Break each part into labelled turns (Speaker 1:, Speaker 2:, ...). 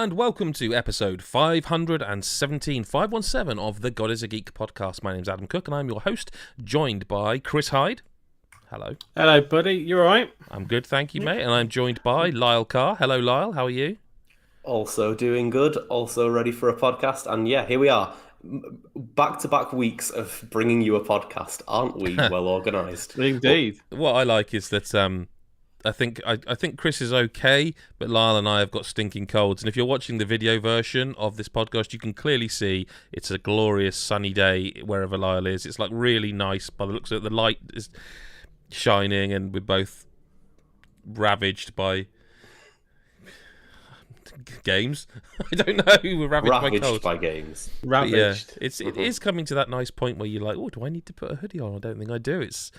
Speaker 1: and welcome to episode 517 of the God is a Geek podcast. My name's Adam Cook and I'm your host, joined by Chris Hyde. Hello.
Speaker 2: Hello, buddy. You all right?
Speaker 1: I'm good, thank you, mate. And I'm joined by Lyle Carr. Hello, Lyle. How are you?
Speaker 3: Also doing good, also ready for a podcast. And yeah, here we are. Back-to-back weeks of bringing you a podcast. Aren't we well organised?
Speaker 2: Indeed.
Speaker 1: What I like is that I think Chris is okay, but Lyle and I have got stinking colds. And if you're watching the video version of this podcast, you can clearly see it's a glorious sunny day wherever Lyle is. It's like really nice by the looks of it. The light is shining and we're both ravaged by games. I don't know. We're ravaged
Speaker 3: by games.
Speaker 2: Ravaged.
Speaker 1: Yeah, it is coming to that nice point where you're like, oh, do I need to put a hoodie on? I don't think I do. It's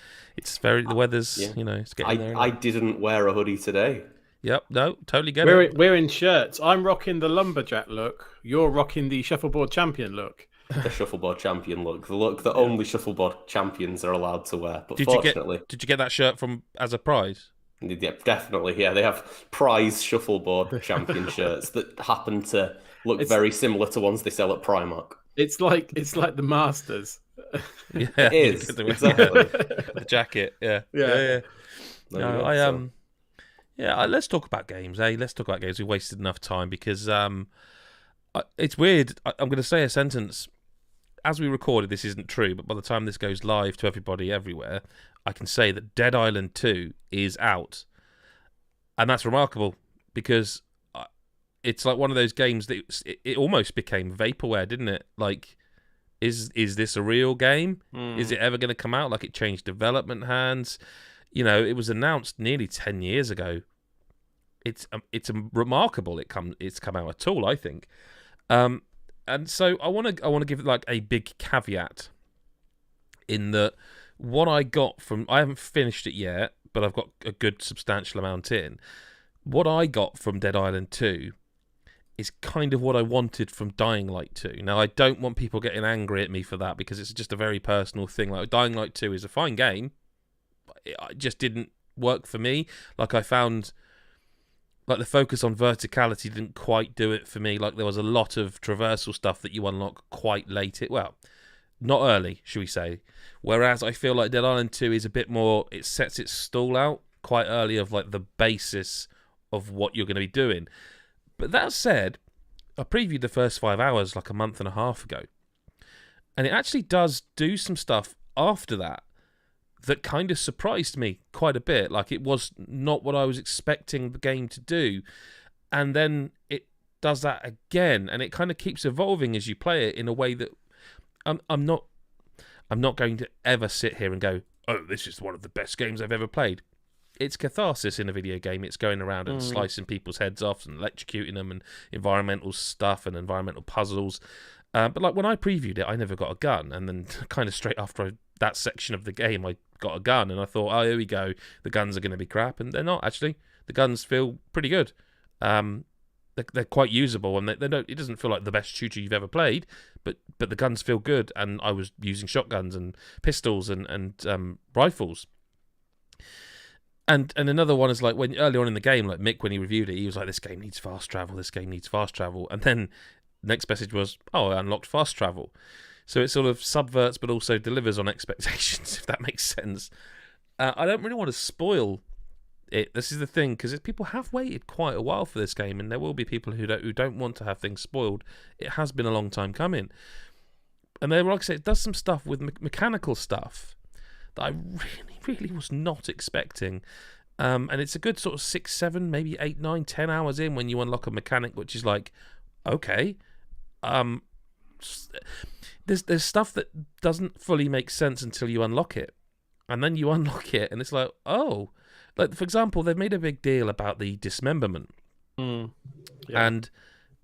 Speaker 1: very the weather's it's getting there.
Speaker 3: I didn't wear a hoodie today.
Speaker 1: Yep, no, totally get it.
Speaker 2: We're in shirts. I'm rocking the lumberjack look. You're rocking the shuffleboard champion look.
Speaker 3: The shuffleboard champion look, the look that only shuffleboard champions are allowed to wear. But
Speaker 1: did you get that shirt from as a prize?
Speaker 3: Yeah, definitely. Yeah, they have prize shuffleboard champion shirts that happen to look very similar to ones they sell at Primark.
Speaker 2: It's like the Masters.
Speaker 1: Yeah,
Speaker 3: it is exactly
Speaker 1: the jacket. Yeah. No, let's talk about games. Let's talk about games. We wasted enough time because it's weird. I'm going to say a sentence. As we recorded, this isn't true, but by the time this goes live to everybody everywhere, I can say that Dead Island 2 is out. And that's remarkable because it's like one of those games that it almost became vaporware, didn't it? Like, is this a real game? Is it ever going to come out? Like, it changed development hands. You know, it was announced nearly 10 years ago. It's remarkable it's come out at all, I think. And so I want to give it like a big caveat in that what I got from, I haven't finished it yet, but I've got a good substantial amount in. What I got from Dead Island 2 is kind of what I wanted from Dying Light 2. Now, I don't want people getting angry at me for that because it's just a very personal thing. Like, Dying Light 2 is a fine game. It just didn't work for me. Like, I found like the focus on verticality didn't quite do it for me. Like, there was a lot of traversal stuff that you unlock quite late. Not early, should we say. Whereas I feel like Dead Island 2 is a bit more, it sets its stall out quite early of like the basis of what you're going to be doing. But that said, I previewed the first 5 hours like a month and a half ago. And it actually does do some stuff after that kind of surprised me quite a bit. Like, it was not what I was expecting the game to do. And then it does that again, and it kind of keeps evolving as you play it in a way that I'm not going to ever sit here and go, oh, this is one of the best games I've ever played. It's catharsis in a video game. It's going around and slicing people's heads off and electrocuting them and environmental stuff and environmental puzzles. But like when I previewed it, I never got a gun. And then kind of straight after that section of the game, I got a gun. And I thought, oh, here we go. The guns are going to be crap. And they're not, actually. The guns feel pretty good. They're quite usable. And they don't. It doesn't feel like the best shooter you've ever played. But the guns feel good. And I was using shotguns and pistols and rifles. And another one is like when early on in the game, like Mick, when he reviewed it, he was like, this game needs fast travel. This game needs fast travel. And then next message was, oh, I unlocked fast travel. So it sort of subverts but also delivers on expectations, if that makes sense. I don't really want to spoil it. This is the thing, because people have waited quite a while for this game, and there will be people who don't want to have things spoiled. It has been a long time coming. And then, like I said, it does some stuff with mechanical stuff that I really, really was not expecting. And it's a good sort of 6, 7, maybe 8, 9, 10 hours in when you unlock a mechanic, which is like, okay. There's stuff that doesn't fully make sense until you unlock it. And then you unlock it, and it's like, oh. Like, for example, they've made a big deal about the dismemberment. Yeah. And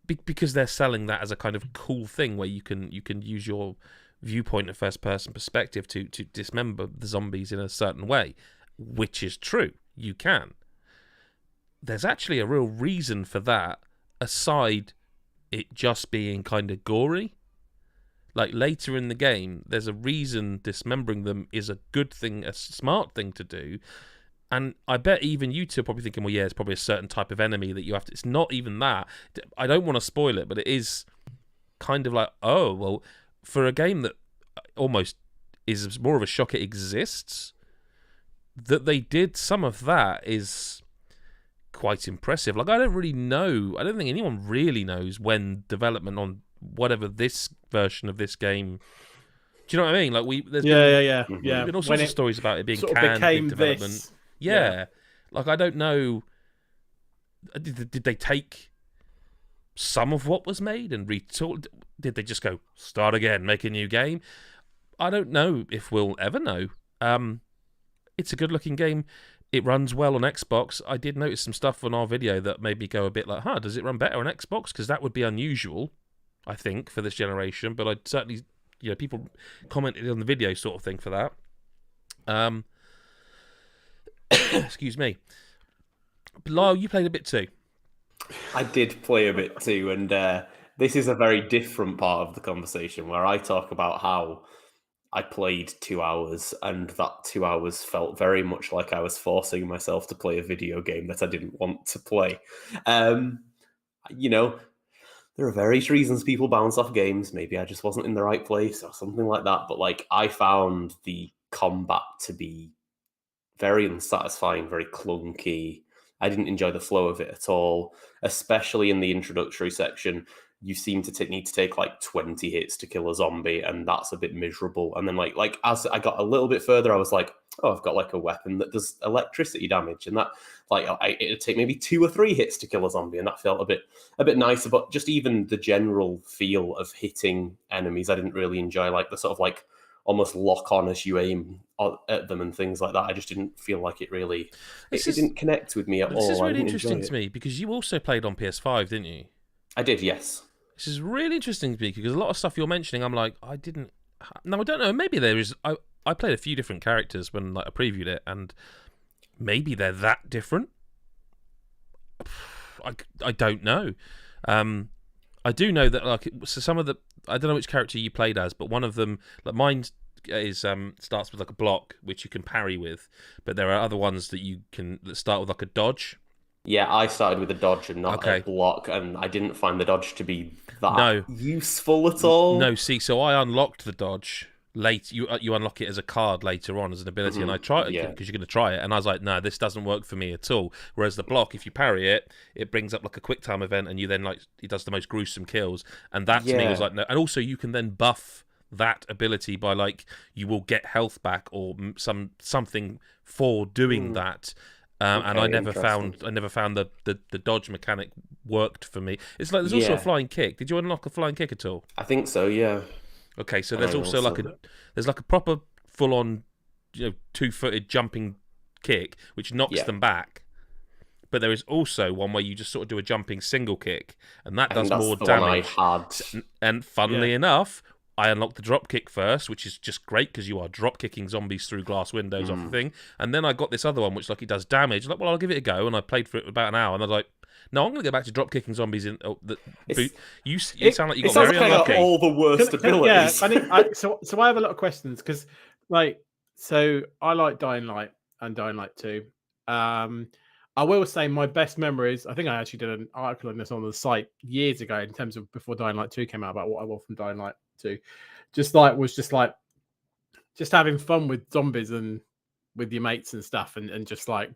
Speaker 1: because they're selling that as a kind of cool thing where you can use your viewpoint of first-person perspective to dismember the zombies in a certain way, which is true. You can. There's actually a real reason for that, aside it just being kind of gory. Like, later in the game, there's a reason dismembering them is a good thing, a smart thing to do, And I bet even you two are probably thinking, well, yeah, it's probably a certain type of enemy that you have to... It's not even that. I don't want to spoil it, but it is kind of like, oh, well, for a game that almost is more of a shock it exists, that they did some of that is quite impressive. Like, I don't really know. I don't think anyone really knows when development on whatever this version of this game... Do you know what I mean? Like, there's been all sorts of stories about it being
Speaker 2: sort of
Speaker 1: canned
Speaker 2: became
Speaker 1: in development.
Speaker 2: this.
Speaker 1: Yeah. Like, I don't know. Did they take some of what was made and retool? Did they just go, start again, make a new game? I don't know if we'll ever know. It's a good-looking game. It runs well on Xbox. I did notice some stuff on our video that made me go a bit like, does it run better on Xbox? Because that would be unusual, I think, for this generation. But I'd certainly... people commented on the video sort of thing for that. Excuse me. But Lyle, you played a bit too.
Speaker 3: I did play a bit too, and this is a very different part of the conversation where I talk about how I played 2 hours, and that 2 hours felt very much like I was forcing myself to play a video game that I didn't want to play. There are various reasons people bounce off games. Maybe I just wasn't in the right place or something like that. But like, I found the combat to be very unsatisfying, very clunky. I didn't enjoy the flow of it at all, especially in the introductory section. You seem to need to take like 20 hits to kill a zombie, and that's a bit miserable. And then like as I got a little bit further, I was like, oh, I've got like a weapon that does electricity damage, and that like it'd take maybe 2 or 3 hits to kill a zombie, and that felt a bit nicer. But just even the general feel of hitting enemies, I didn't really enjoy. Like the sort of like almost lock on as you aim at them and things like that. I just didn't feel like it really. It didn't connect with me at all.
Speaker 1: This is really interesting to me because you also played on PS5, didn't you?
Speaker 3: I did, yes.
Speaker 1: This is really interesting to me because a lot of stuff you're mentioning, I'm like, I didn't. No, I don't know. Maybe there is. I played a few different characters when like I previewed it, and maybe they're that different. I don't know. I do know that like so some of the I don't know which character you played as, but one of them like mine is starts with like a block which you can parry with, but there are other ones that start with like a dodge.
Speaker 3: Yeah, I started with a dodge and not a block, and I didn't find the dodge to be that useful at all.
Speaker 1: No, see, so I unlocked the dodge late. You unlock it as a card later on as an ability, and I tried it because you're going to try it, and I was like, no, this doesn't work for me at all. Whereas the block, if you parry it, it brings up like a quick time event, and you then like it does the most gruesome kills, and that to me was like no. And also you can then buff that ability by like you will get health back or something for doing that. And I never found the dodge mechanic worked for me. It's like there's also a flying kick. Did you unlock a flying kick at all?
Speaker 3: I think so, yeah.
Speaker 1: Okay, so there's also like a proper full on 2-footed jumping kick which knocks them back. But there is also one where you just sort of do a jumping single kick, and that does more damage. And funnily enough, I unlocked the drop kick first, which is just great because you are drop kicking zombies through glass windows off the thing. And then I got this other one, which like it does damage. Like, well, I'll give it a go. And I played for it about an hour, and I was like, no, I'm going to go back to drop kicking zombies in. You sound like you got very unlucky.
Speaker 3: All the worst abilities.
Speaker 2: So I have a lot of questions because, so I like Dying Light and Dying Light 2. I will say my best memories. I think I actually did an article on this on the site years ago in terms of before Dying Light 2 came out about what I want from Dying Light 2. Just having fun with zombies and with your mates and stuff, and just like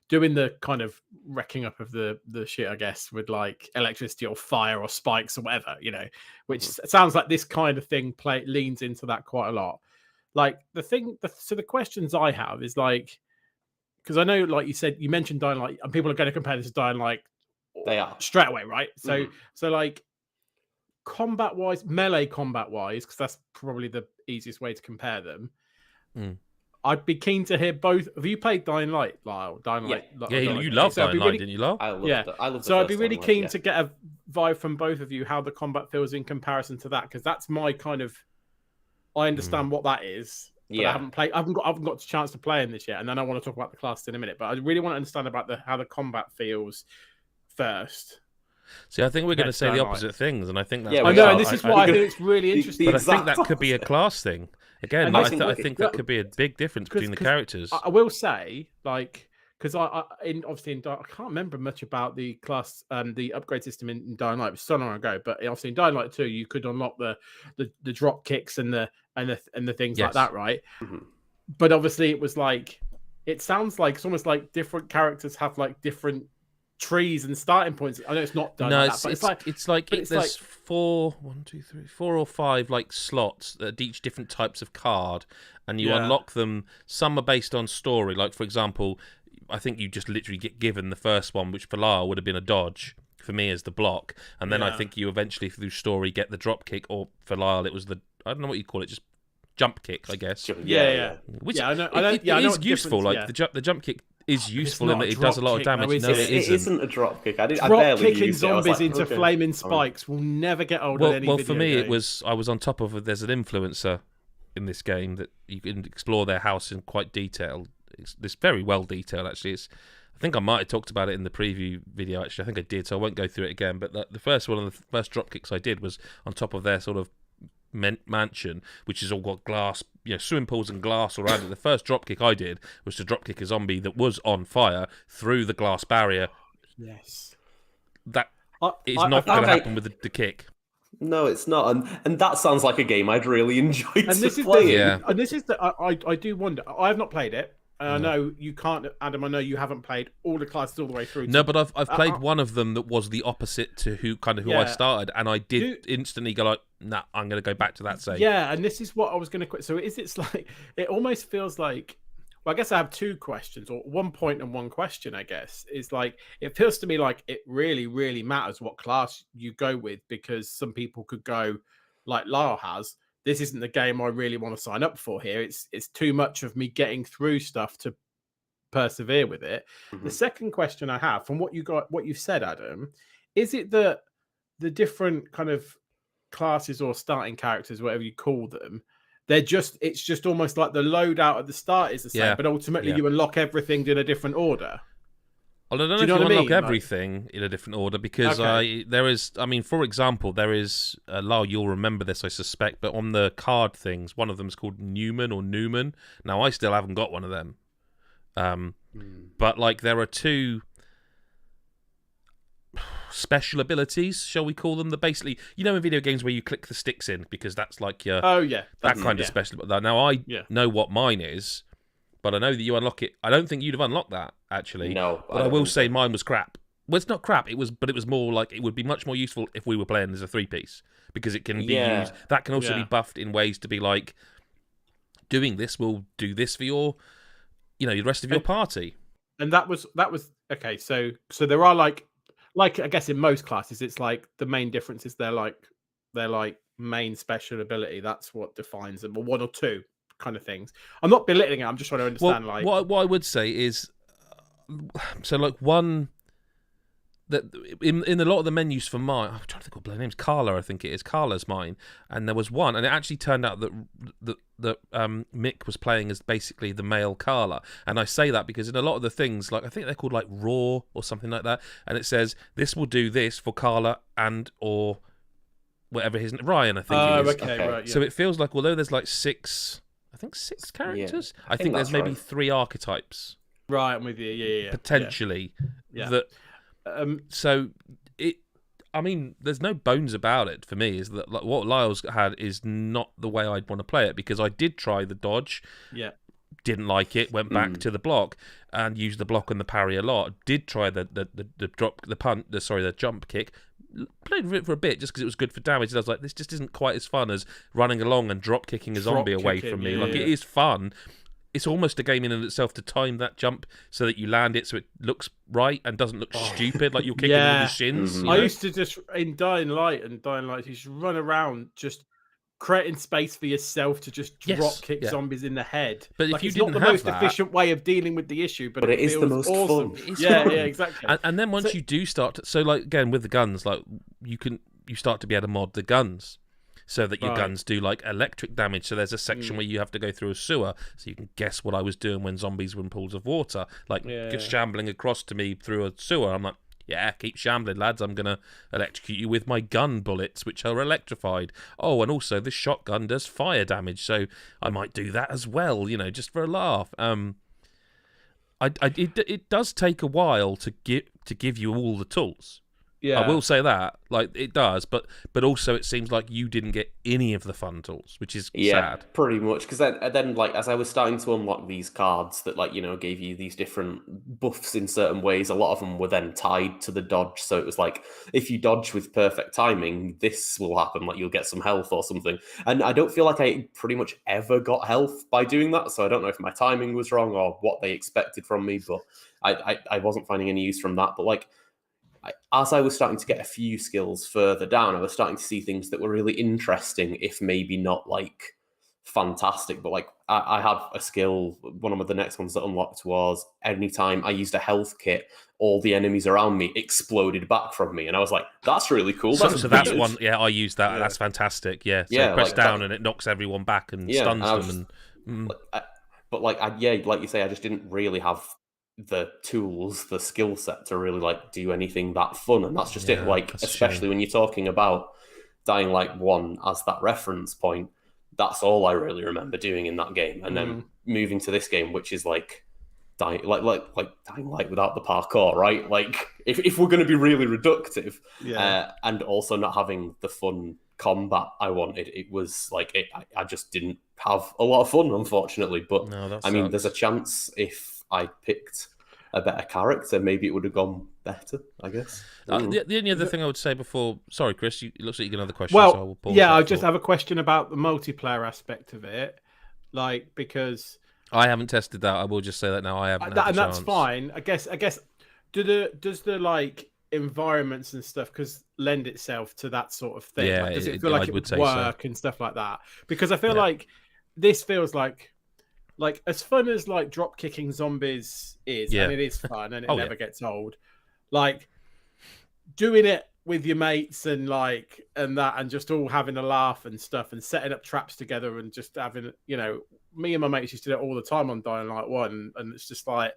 Speaker 2: doing the kind of wrecking up of the shit, I guess, with like electricity or fire or spikes or whatever, which sounds like this kind of thing leans into that quite a lot. Like the questions I have is like, because I know, like you said, you mentioned Dying Light, and people are going to compare this to Dying Light.
Speaker 3: They are
Speaker 2: straight away, right? So like combat wise, melee combat wise, because that's probably the easiest way to compare them. I'd be keen to hear both. Have you played Dying Light, Lyle?
Speaker 1: You love Dying Light, didn't you, Lyle?
Speaker 3: I loved
Speaker 2: so I'd be really keen to get a vibe from both of you how the combat feels in comparison to that, because that's my kind of. I understand what that is. But I haven't played. I haven't got a chance to play in this yet, and then I want to talk about the class in a minute. But I really want to understand about how the combat feels first.
Speaker 1: See, I think we're going to say the opposite things, and I think that's.
Speaker 2: I know, and this is why I think it's really interesting.
Speaker 1: But I think that could be a class thing. Again,
Speaker 2: And
Speaker 1: I think that could be a big difference between the characters.
Speaker 2: I will say, like, because obviously I can't remember much about the class, the upgrade system in Dying Light. It was so long ago, but obviously in Dying Light 2, you could unlock the drop kicks and the things like that, right?
Speaker 3: Mhm.
Speaker 2: But obviously it was like, it sounds like it's almost like different characters have like different trees and starting points. I know it's not done like that, but
Speaker 1: it's like there's 4 or 5 like slots that each different types of card, and you unlock them. Some are based on story, like for example, I think you just literally get given the first one, which for Lyle would have been a dodge, for me as the block, and then I think you eventually through story get the drop kick, or for Lyle it was the, I don't know what you call it, just jump kick, I guess.
Speaker 2: Yeah.
Speaker 1: Which
Speaker 2: I know.
Speaker 1: It is useful. Like the jump kick is useful in that it does a lot of damage. No, it
Speaker 3: isn't a drop kick. I
Speaker 2: drop kicking zombies into flaming spikes will never get old in any video
Speaker 1: for me,
Speaker 2: game.
Speaker 1: I was on top of it. There's an influencer in this game that you can explore their house in quite detail. It's very well detailed, actually. I think I might have talked about it in the preview video, actually. I think I did, so I won't go through it again. But the first one of the first drop kicks I did was on top of their sort of mansion, which has all got glass, swimming pools and glass all around it. The first drop kick I did was to drop kick a zombie that was on fire through the glass barrier.
Speaker 2: Yes.
Speaker 1: That is not going to happen with the kick.
Speaker 3: No, it's not, and that sounds like a game I'd really enjoy
Speaker 2: and this is
Speaker 3: playing.
Speaker 2: And this is I do wonder. I have not played it. I know you can't, Adam. I know you haven't played all the classes all the way through.
Speaker 1: No, but I've played one of them that was the opposite to who I started, and I did instantly go like, nah, I'm going to go back to that save.
Speaker 2: Yeah, and this is what I was going to quit. So it's like, it almost feels like, well, I guess I have 2 questions, or 1 point and 1 question, I guess. Is like, it feels to me like it really, really matters what class you go with, because some people could go, like Lyle has, this isn't the game I really want to sign up for here. It's too much of me getting through stuff to persevere with it. Mm-hmm. The second question I have, from what you've said, Adam, is it that the different kind of classes or starting characters, whatever you call them, it's just almost like the loadout at the start is the same, but ultimately you unlock everything in a different order?
Speaker 1: Well, I don't know if you unlock everything in a different order, because there is, for example, there is, Lyle, you'll remember this, I suspect, but on the card things, one of them is called Newman. Now, I still haven't got one of them. But, like, there are 2 special abilities, shall we call them? Basically, in video games where you click the sticks in, because that's like your...
Speaker 2: Oh, yeah.
Speaker 1: That kind of special... Now, I know what mine is, but I know that you unlock it. I don't think you'd have unlocked that, actually.
Speaker 3: No.
Speaker 1: But I will say mine was crap. Well, it's not crap. It was more like, it would be much more useful if we were playing as a 3-piece, because it can be used. That can also be buffed in ways to be like, doing this will do this for your, the rest of your party.
Speaker 2: And that was okay. So there are like I guess in most classes, it's like the main difference is they're like main special ability. That's what defines them, or 1 or 2. Kind of things. I'm not belittling it. I'm just trying to understand.
Speaker 1: What I would say is, so like one that in a lot of the menus for mine, I'm trying to think what their name's Carla. I think it is Carla's mine, and there was one, and it actually turned out that Mick was playing as basically the male Carla, and I say that because in a lot of the things, like I think they're called like Raw or something like that, and it says this will do this for Carla and or whatever his Ryan. I think it is.
Speaker 2: Okay, right. Yeah.
Speaker 1: So it feels like although there's like 6 characters. I think there's maybe 3 archetypes.
Speaker 2: Right, I'm with you. Yeah.
Speaker 1: Potentially.
Speaker 2: Yeah.
Speaker 1: That. So it. There's no bones about it for me. Is that like, what Lyle's had is not the way I'd want to play it, because I did try the dodge.
Speaker 2: Yeah.
Speaker 1: Didn't like it. Went back to the block and used the block and the parry a lot. Did try the drop, the jump kick. Played with it for a bit just because it was good for damage, and I was like, this just isn't quite as fun as running along and drop kicking a zombie away from me. It is fun. It's almost a game in and itself to time that jump so that you land it so it looks right and doesn't look stupid, like you're kicking with the shins.
Speaker 2: I used to just, in Dying Light, you just run around just creating space for yourself to just drop kick zombies in the head.
Speaker 1: But if you didn't
Speaker 2: not the
Speaker 1: have
Speaker 2: most efficient way of dealing with the issue, but
Speaker 3: it is the most
Speaker 2: awesome.
Speaker 3: fun.
Speaker 2: Yeah, exactly.
Speaker 1: And then once you do start to, so like again with the guns, like you start to be able to mod the guns so that your guns do like electric damage. So there's a section where you have to go through a sewer, so you can guess what I was doing when zombies were in pools of water, like just shambling across to me through a sewer. I'm like, Yeah, keep shambling, lads. I'm going to electrocute you with my gun bullets, which are electrified. Oh, and also this shotgun does fire damage, so I might do that as well, just for a laugh. It does take a while to give you all the tools.
Speaker 2: Yeah,
Speaker 1: I will say that, like, it does, but also it seems like you didn't get any of the fun tools, which is sad.
Speaker 3: Pretty much. Because then, like, as I was starting to unlock these cards that, like, gave you these different buffs in certain ways, a lot of them were then tied to the dodge. So it was like, if you dodge with perfect timing, this will happen. Like, you'll get some health or something. And I don't feel like I pretty much ever got health by doing that. So I don't know if my timing was wrong or what they expected from me, but I wasn't finding any use from that. But, like, as I was starting to get a few skills further down, I was starting to see things that were really interesting, if maybe not like fantastic. But like I had a skill, one of the next ones that unlocked was anytime I used a health kit, all the enemies around me exploded back from me. And I was like, that's really cool.
Speaker 1: So that's one, I used that. Yeah. That's fantastic. Yeah. So press down and it knocks everyone back and stuns them.
Speaker 3: But like you say, I just didn't really have the tools, the skill set to really like do anything that fun, and that's just it. Like, especially when you're talking about Dying Light 1 as that reference point, that's all I really remember doing in that game. And then moving to this game, which is like Dying Light without the parkour, right? Like, if we're going to be really reductive, and also not having the fun combat I wanted, it was like I just didn't have a lot of fun, unfortunately. But I mean, there's a chance if I picked a better character, maybe it would have gone better, I guess.
Speaker 1: The only other thing I would say before... Sorry, Chris, it looks like you got another question.
Speaker 2: Well,
Speaker 1: so I will pause
Speaker 2: I just have a question about the multiplayer aspect of it. Like, because...
Speaker 1: I haven't tested that. I will just say that now. I haven't had the
Speaker 2: that's
Speaker 1: chance.
Speaker 2: fine. I guess does the like environments and stuff because lend itself to that sort of thing?
Speaker 1: Yeah,
Speaker 2: like, does it feel like it would work and stuff like that? Because I feel like this feels like as fun as like drop kicking zombies is, and it is fun and it never gets old. Like doing it with your mates and that, and just all having a laugh and stuff, and setting up traps together, and just having, me and my mates used to do it all the time on Dying Light 1, and it's just like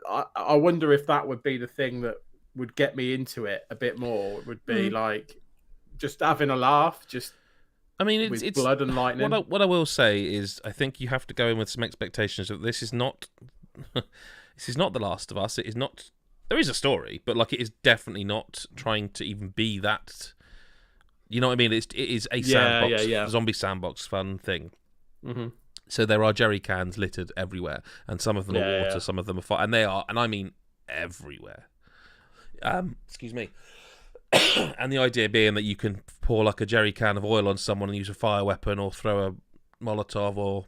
Speaker 2: I wonder if that would be the thing that would get me into it a bit more. It would be like just having a laugh, just. I mean, it's blood and lightning.
Speaker 1: What I will say is, I think you have to go in with some expectations that this is not The Last of Us. It is not. There is a story, but like, it is definitely not trying to even be that. You know what I mean? It is a sandbox, zombie sandbox fun thing.
Speaker 2: Mm-hmm.
Speaker 1: So there are jerry cans littered everywhere, and some of them are water, some of them are fire, and they are, and I mean everywhere. Excuse me. And the idea being that you can pour like a jerry can of oil on someone and use a fire weapon or throw a Molotov or...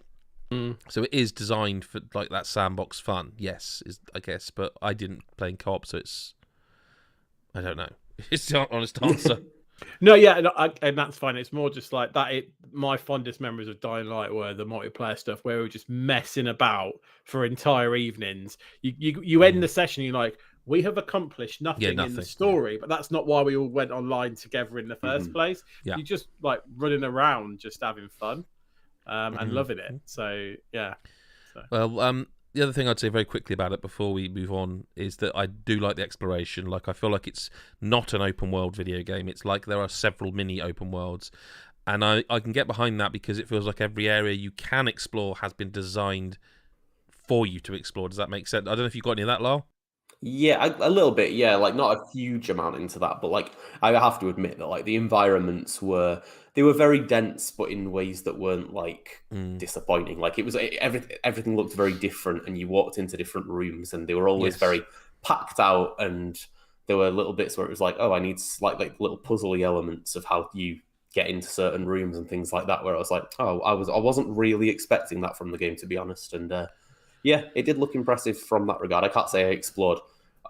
Speaker 1: So it is designed for like that sandbox fun, yes, I guess, but I didn't play in co-op, so it's... I don't know. It's the honest answer.
Speaker 2: No, and that's fine. It's more just like that. My fondest memories of Dying Light were the multiplayer stuff where we were just messing about for entire evenings. You end the session, you're like, we have accomplished nothing in the story, but that's not why we all went online together in the first place. Yeah. You're just like running around, just having fun, and loving it. So yeah.
Speaker 1: Well, the other thing I'd say very quickly about it before we move on is that I do like the exploration. Like, I feel like it's not an open world video game. It's like there are several mini open worlds, and I can get behind that because it feels like every area you can explore has been designed for you to explore. Does that make sense? I don't know if you've got any of that, Lyle.
Speaker 3: Yeah, a little bit, yeah. Like, not a huge amount into that, but like, I have to admit that like the environments were very dense, but in ways that weren't like disappointing. Like, it was everything looked very different, and you walked into different rooms, and they were always very packed out. And there were little bits where it was like, oh, I need like little puzzly elements of how you get into certain rooms and things like that. Where I was like, oh, I wasn't really expecting that from the game, to be honest. And yeah, it did look impressive from that regard. I can't say I explored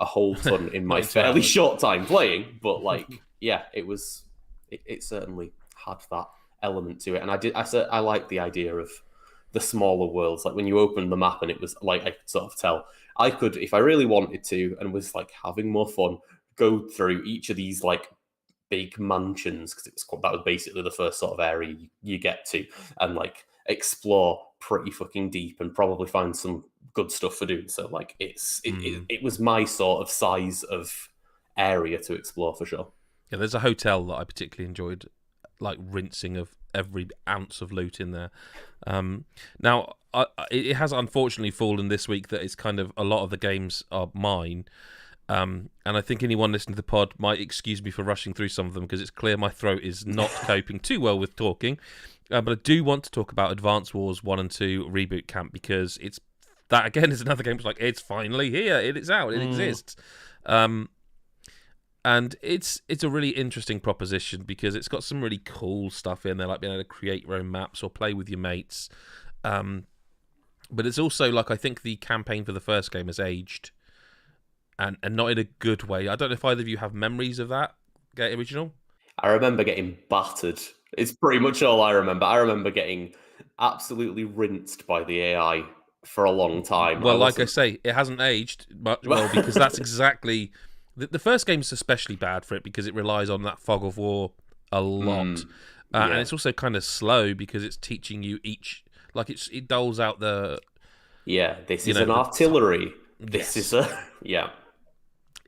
Speaker 3: a whole ton in my fairly short time playing, but like, yeah, it certainly had that element to it. And I like the idea of the smaller worlds. Like, when you open the map and it was like, I could sort of tell I could, if I really wanted to and was like having more fun, go through each of these like big mansions, because that was basically the first sort of area you get to, and like explore pretty fucking deep and probably find some good stuff for doing so. Like it was my sort of size of area to explore for sure.
Speaker 1: Yeah, there's a hotel that I particularly enjoyed, like rinsing of every ounce of loot in there. Now, it has unfortunately fallen this week that it's kind of a lot of the games are mine. And I think anyone listening to the pod might excuse me for rushing through some of them because it's clear my throat is not coping too well with talking. But I do want to talk about Advance Wars 1 and 2 Reboot Camp because that again is another game that's like, it's finally here, it is out, it exists. And it's a really interesting proposition because it's got some really cool stuff in there, like being able to create your own maps or play with your mates. But it's also like, I think the campaign for the first game has aged and not in a good way. I don't know if either of you have memories of that original.
Speaker 3: I remember getting battered. It's pretty much all I remember. I remember getting absolutely rinsed by the AI for a long time.
Speaker 1: Well, like I say, it hasn't aged much well because that's exactly... The first game is especially bad for it because it relies on that fog of war a lot. And it's also kind of slow because it's teaching you each... Like, it doles out the...
Speaker 3: Yeah, this is an artillery. This is a... Yeah.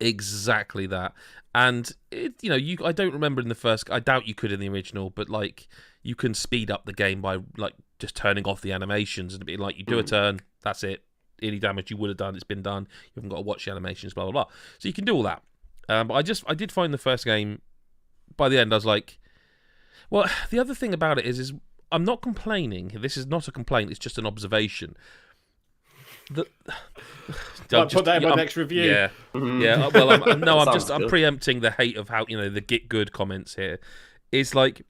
Speaker 1: Exactly that. And I don't remember in the first. I doubt you could in the original, but like you can speed up the game by like just turning off the animations and being like, you do a turn, that's it. Any damage you would have done, it's been done. You haven't got to watch the animations, blah blah blah. So you can do all that. But I did find the first game. By the end, I was like, well, the other thing about it is I'm not complaining. This is not a complaint. It's just an observation.
Speaker 2: Put that in my next review.
Speaker 1: Yeah, yeah. Well, I'm preempting the hate of how the get good comments here. It's like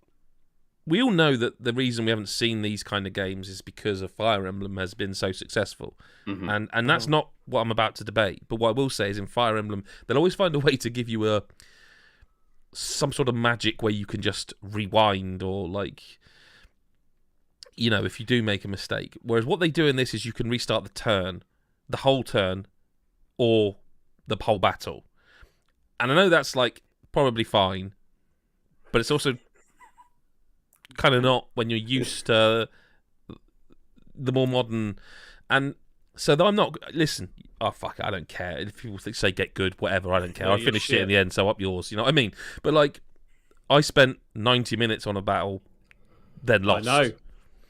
Speaker 1: we all know that the reason we haven't seen these kind of games is because Fire Emblem has been so successful, and that's not what I'm about to debate. But what I will say is, in Fire Emblem, they'll always find a way to give you some sort of magic where you can just rewind or like. If you do make a mistake. Whereas what they do in this is you can restart the whole turn, or the whole battle. And I know that's like probably fine, but it's also kind of not when you're used to the more modern. And so I'm not... Listen, oh fuck it, I don't care. If people say get good, whatever, I don't care. I finished it in the end, so up yours. You know what I mean? But like, I spent 90 minutes on a battle, then lost.
Speaker 2: I know.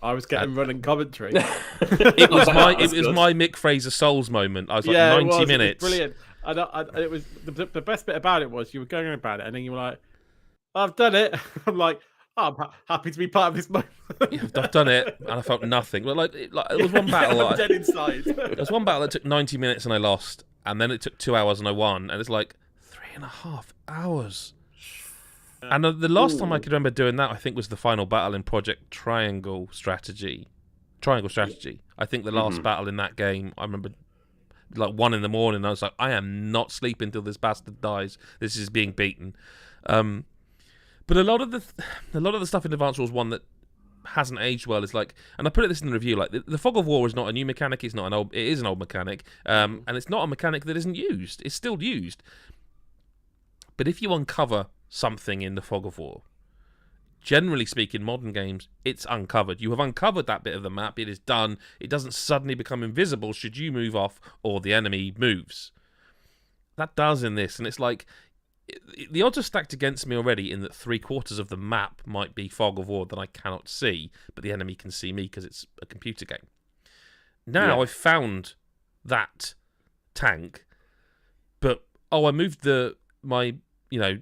Speaker 2: I was getting running commentary.
Speaker 1: It was my Mick Fraser Souls moment. I was like 90 minutes.
Speaker 2: It was brilliant. And it was the best bit about it was you were going on about it, and then you were like, "I've done it." I'm like, "Oh, I'm happy to be part of this moment."
Speaker 1: Yeah, I've done it, and I felt nothing. But it was one battle.
Speaker 2: I'm dead inside.
Speaker 1: There was one battle that took 90 minutes and I lost, and then it took 2 hours and I won, and it's like 3.5 hours. And the last time I could remember doing that, I think, was the final battle in Project Triangle Strategy. I think the last battle in that game, I remember like 1 a.m. I was like, I am not sleeping until this bastard dies. This is being beaten. But a lot of the stuff in Advance Wars 1 that hasn't aged well is like, and I put this in the review, like the fog of war is not a new mechanic. It is an old mechanic, and it's not a mechanic that isn't used. It's still used. But if you uncover something in the fog of war, generally speaking, modern games, it's uncovered. You have uncovered that bit of the map. It is done. It doesn't suddenly become invisible should you move off or the enemy moves. That does in this, and it's like the odds are stacked against me already in that 3/4 of the map might be fog of war that I cannot see, but the enemy can see me because it's a computer game. Now I've found that tank, but I moved my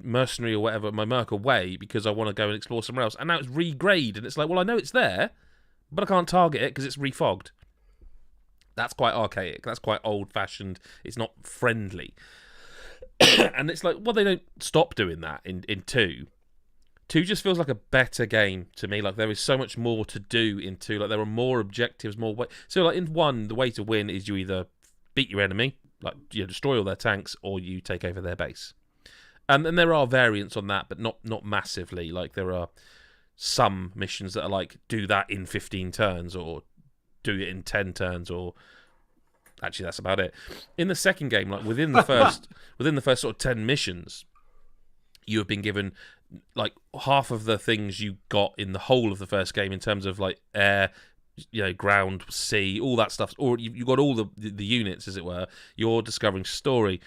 Speaker 1: mercenary or whatever, my merc away because I want to go and explore somewhere else. And now it's regrade, and it's like, well, I know it's there, but I can't target it because it's refogged. That's quite archaic. That's quite old-fashioned. It's not friendly. And it's like, well, they don't stop doing that in 2. 2 just feels like a better game to me. Like, there is so much more to do in 2. Like, there are more objectives, more way. So, like, in 1, the way to win is you either beat your enemy, like, destroy all their tanks, or you take over their base. And there are variants on that, but not massively. Like, there are some missions that are like, do that in 15 turns, or do it in 10 turns, or actually that's about it. In the second game, like within the first sort of 10 missions, you have been given like half of the things you got in the whole of the first game in terms of like air, ground, sea, all that stuff. Or you've got all the units, as it were. You're discovering story.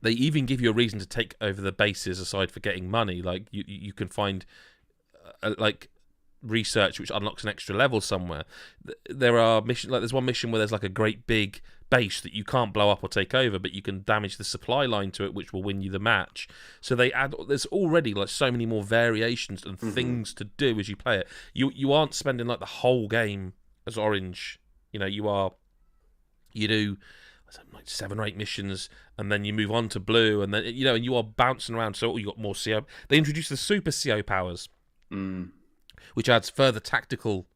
Speaker 1: They even give you a reason to take over the bases aside for getting money. Like you can find like research which unlocks an extra level somewhere. There are missions, like there's one mission where there's like a great big base that you can't blow up or take over, but you can damage the supply line to it, which will win you the match. So there's already like so many more variations and things to do as you play it. You aren't spending like the whole game as Orange. You do like 7 or 8 missions, and then you move on to Blue, and then and you are bouncing around. So you got more CO. They introduced the Super CO powers, which adds further tactical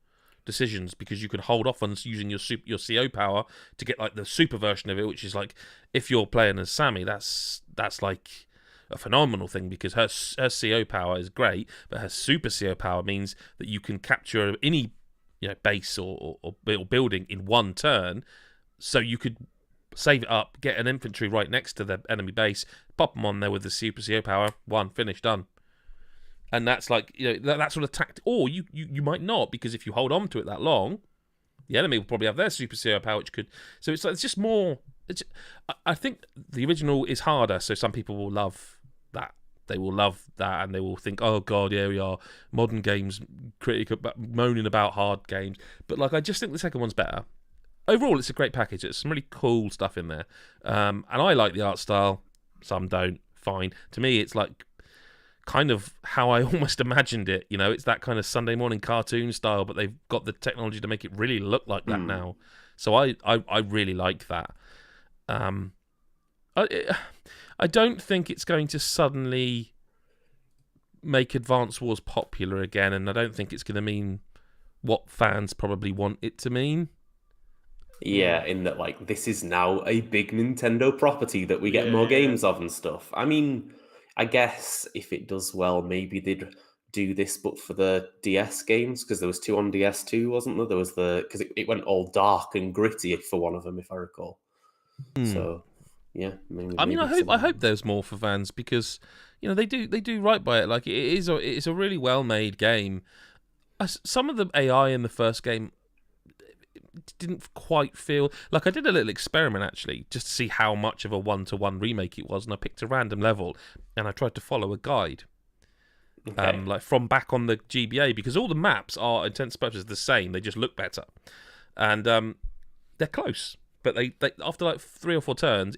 Speaker 1: decisions because you can hold off on using your CO power to get like the super version of it, which is like if you're playing as Sammy, that's like a phenomenal thing because her CO power is great, but her Super CO power means that you can capture any base or building in one turn. So you could save it up, get an infantry right next to the enemy base, pop them on there with the Super CO power, finish, done. And that's like that sort of tactic. Or you might not, because if you hold on to it that long, the enemy will probably have their Super CO power, which could. So it's just more. I think the original is harder, so some people will love that. They will love that, and they will think, "Oh God, here we are, modern games critic moaning about hard games." But like, I just think the second one's better. Overall, it's a great package. There's some really cool stuff in there, and I like the art style. Some don't. Fine. To me, it's like kind of how I almost imagined it. It's that kind of Sunday morning cartoon style, but they've got the technology to make it really look like that now. So I really like that. I don't think it's going to suddenly make Advance Wars popular again, and I don't think it's going to mean what fans probably want it to mean.
Speaker 3: Yeah, in that, like, this is now a big Nintendo property that we get more games of and stuff. I mean, I guess if it does well, maybe they'd do this, but for the DS games, because there was 2 on DS too, wasn't there? There was because it went all dark and gritty for one of them, if I recall. So, yeah.
Speaker 1: I hope there's more for fans because they do right by it. Like it's a really well made game. Some of the AI in the first game didn't quite feel like. I did a little experiment actually just to see how much of a 1-to-1 remake it was, and I picked a random level and I tried to follow a guide, like from back on the GBA, because all the maps are intents and purposes the same, they just look better, and they're close, but they after like 3 or 4 turns,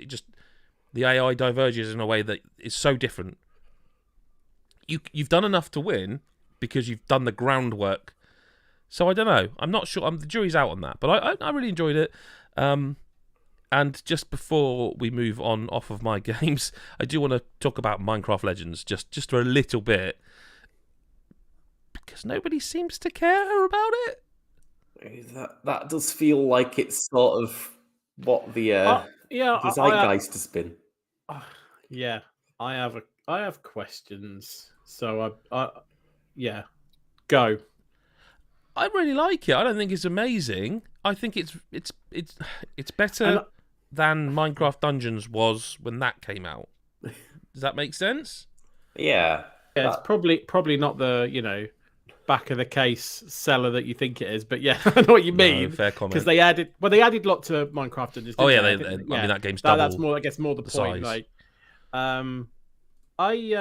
Speaker 1: the AI diverges in a way that is so different. You've done enough to win because you've done the groundwork. So I don't know. I'm not sure. The jury's out on that. But I really enjoyed it. And just before we move on off of my games, I do want to talk about Minecraft Legends just for a little bit, because nobody seems to care about it.
Speaker 3: That does feel like it's sort of what the zeitgeist has been.
Speaker 2: Yeah, I have questions. So go.
Speaker 1: I really like it. I don't think it's amazing. I think it's better than Minecraft Dungeons was when that came out. Does that make sense?
Speaker 3: Yeah.
Speaker 2: It's probably not the back of the case seller that you think it is, but yeah, I know what you mean.
Speaker 1: No, fair comment.
Speaker 2: Because they added a lot to Minecraft Dungeons.
Speaker 1: Oh yeah, I mean that game's double.
Speaker 2: That's more, I guess, more the point.
Speaker 1: Size.
Speaker 2: Like,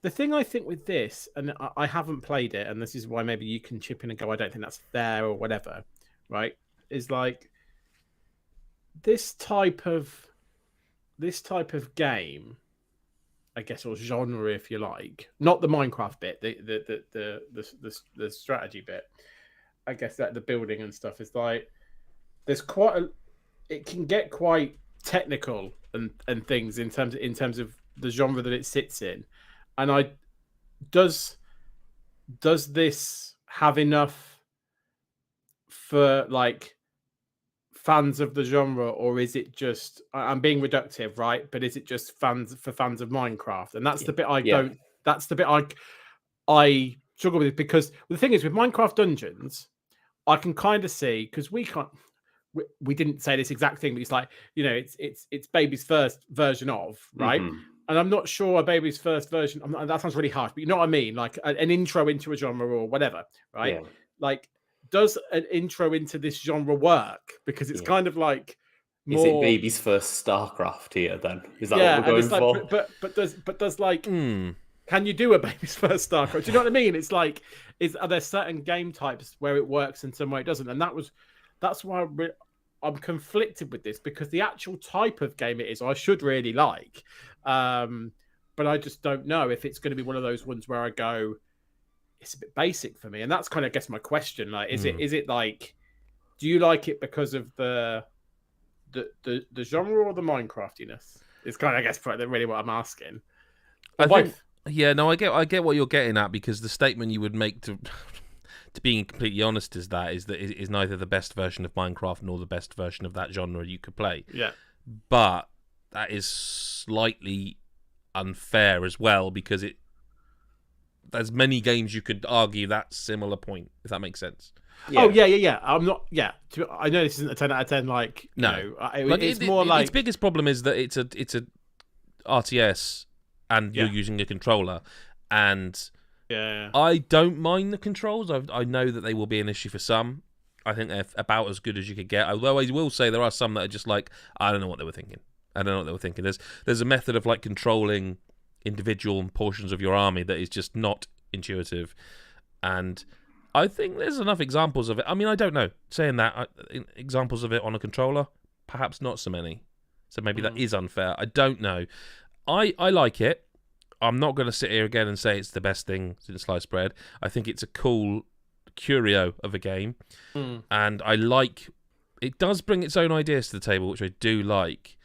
Speaker 2: the thing I think with this, and I haven't played it, and this is why maybe you can chip in and go, I don't think that's fair or whatever, right? Is like this type of game, I guess, or genre, if you like, not the Minecraft bit, the strategy bit. I guess that the building and stuff is like there's it can get quite technical and things in terms of the genre that it sits in. And does this have enough for like fans of the genre, or is it just, I'm being reductive, right? But is it just fans of Minecraft? And that's the bit that's the bit I struggle with, because the thing is with Minecraft Dungeons, I can kind of see, because we didn't say this exact thing, but it's like, it's Baby's first version of, right? Mm-hmm. And I'm not sure a Baby's first version, that sounds really harsh, but you know what I mean? Like an intro into a genre or whatever, right? Yeah. like, does an intro into this genre work? Because it's kind of like more...
Speaker 3: Is it baby's first StarCraft here? Then is that what we're
Speaker 2: and
Speaker 3: going
Speaker 2: it's like,
Speaker 3: for?
Speaker 2: but does like, can you do a baby's first StarCraft? Do you know what I mean? It's like, are there certain game types where it works and some where it doesn't? And that's why I'm conflicted with this, because the actual type of game it is, I should really like, but I just don't know if it's going to be one of those ones where I go, it's a bit basic for me. And that's kind of, I guess, my question. Like, is it like, do you like it because of the genre or the Minecraftiness? It's kind of, I guess, really what I'm asking.
Speaker 1: I think, yeah, no, I get what you're getting at, because the statement you would make to being completely honest is that it is neither the best version of Minecraft nor the best version of that genre you could play.
Speaker 2: Yeah.
Speaker 1: But that is slightly unfair as well, because there's many games you could argue that similar point, if that makes sense.
Speaker 2: Yeah. Oh yeah. I'm not. Yeah, I know this isn't a 10 out of 10. Like, no, it's more like
Speaker 1: its biggest problem is that it's a RTS, and you're using a controller, and I don't mind the controls. I know that they will be an issue for some. I think they're about as good as you could get. Although I will say there are some that are just like, I don't know what they were thinking. There's a method of like controlling individual portions of your army that is just not intuitive, and I think there's enough examples of it. I mean, I don't know. Saying that, examples of it on a controller, perhaps not so many. So maybe that is unfair. I don't know. I like it. I'm not going to sit here again and say it's the best thing since sliced bread. I think it's a cool curio of a game, and I like. It does bring its own ideas to the table, which I do like.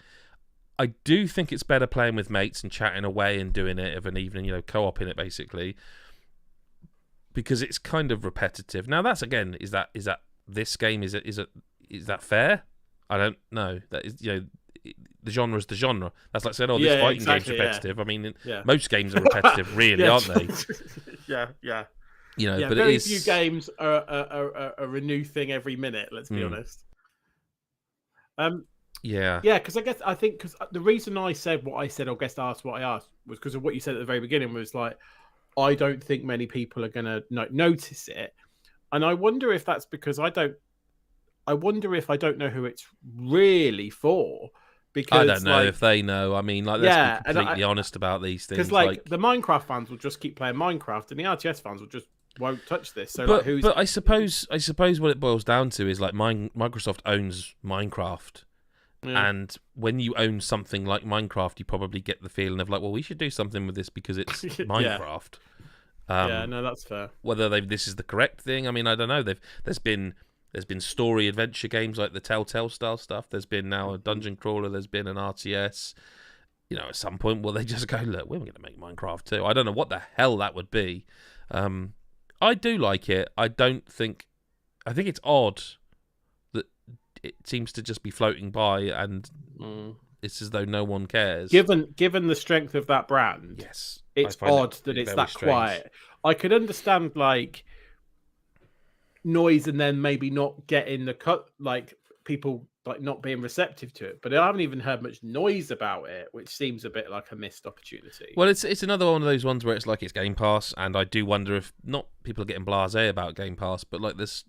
Speaker 1: I do think it's better playing with mates and chatting away and doing it of an evening, co-oping it basically, because it's kind of repetitive. Now that's, again, is that this game, is that fair? I don't know. That is, the genre is the genre. That's like saying, this fighting game's repetitive. I mean, most games are repetitive, really, aren't they?
Speaker 2: Yeah.
Speaker 1: But
Speaker 2: very few games are a new thing every minute. Let's be honest. Yeah, because I think the reason I said what I said, or guest asked what I asked, was because of what you said at the very beginning. Was like, I don't think many people are going to notice it, and I wonder if that's because I wonder if I don't know who it's really for. Because
Speaker 1: I don't know if they know. I mean, like, let's be completely honest about these things.
Speaker 2: Because like the Minecraft fans will just keep playing Minecraft, and the RTS fans will just won't touch this. So,
Speaker 1: but I suppose what it boils down to is like Microsoft owns Minecraft. Yeah. And when you own something like Minecraft, you probably get the feeling of like, well, we should do something with this because it's Minecraft.
Speaker 2: No, that's fair.
Speaker 1: Whether this is the correct thing, I mean, I don't know. There's been story adventure games like the Telltale style stuff. There's been now a dungeon crawler. There's been an RTS. At some point, will they just go, look, we're going to make Minecraft too? I don't know what the hell that would be. I do like it. I think it's odd that it seems to just be floating by, and it's as though no one cares.
Speaker 2: Given the strength of that brand,
Speaker 1: yes,
Speaker 2: it's odd that it's that strange. Quiet. I could understand like noise, and then maybe not getting the cut, like people like not being receptive to it. But I haven't even heard much noise about it, which seems a bit like a missed opportunity.
Speaker 1: Well, it's another one of those ones where it's like it's Game Pass, and I do wonder if not people are getting blasé about Game Pass, but like there's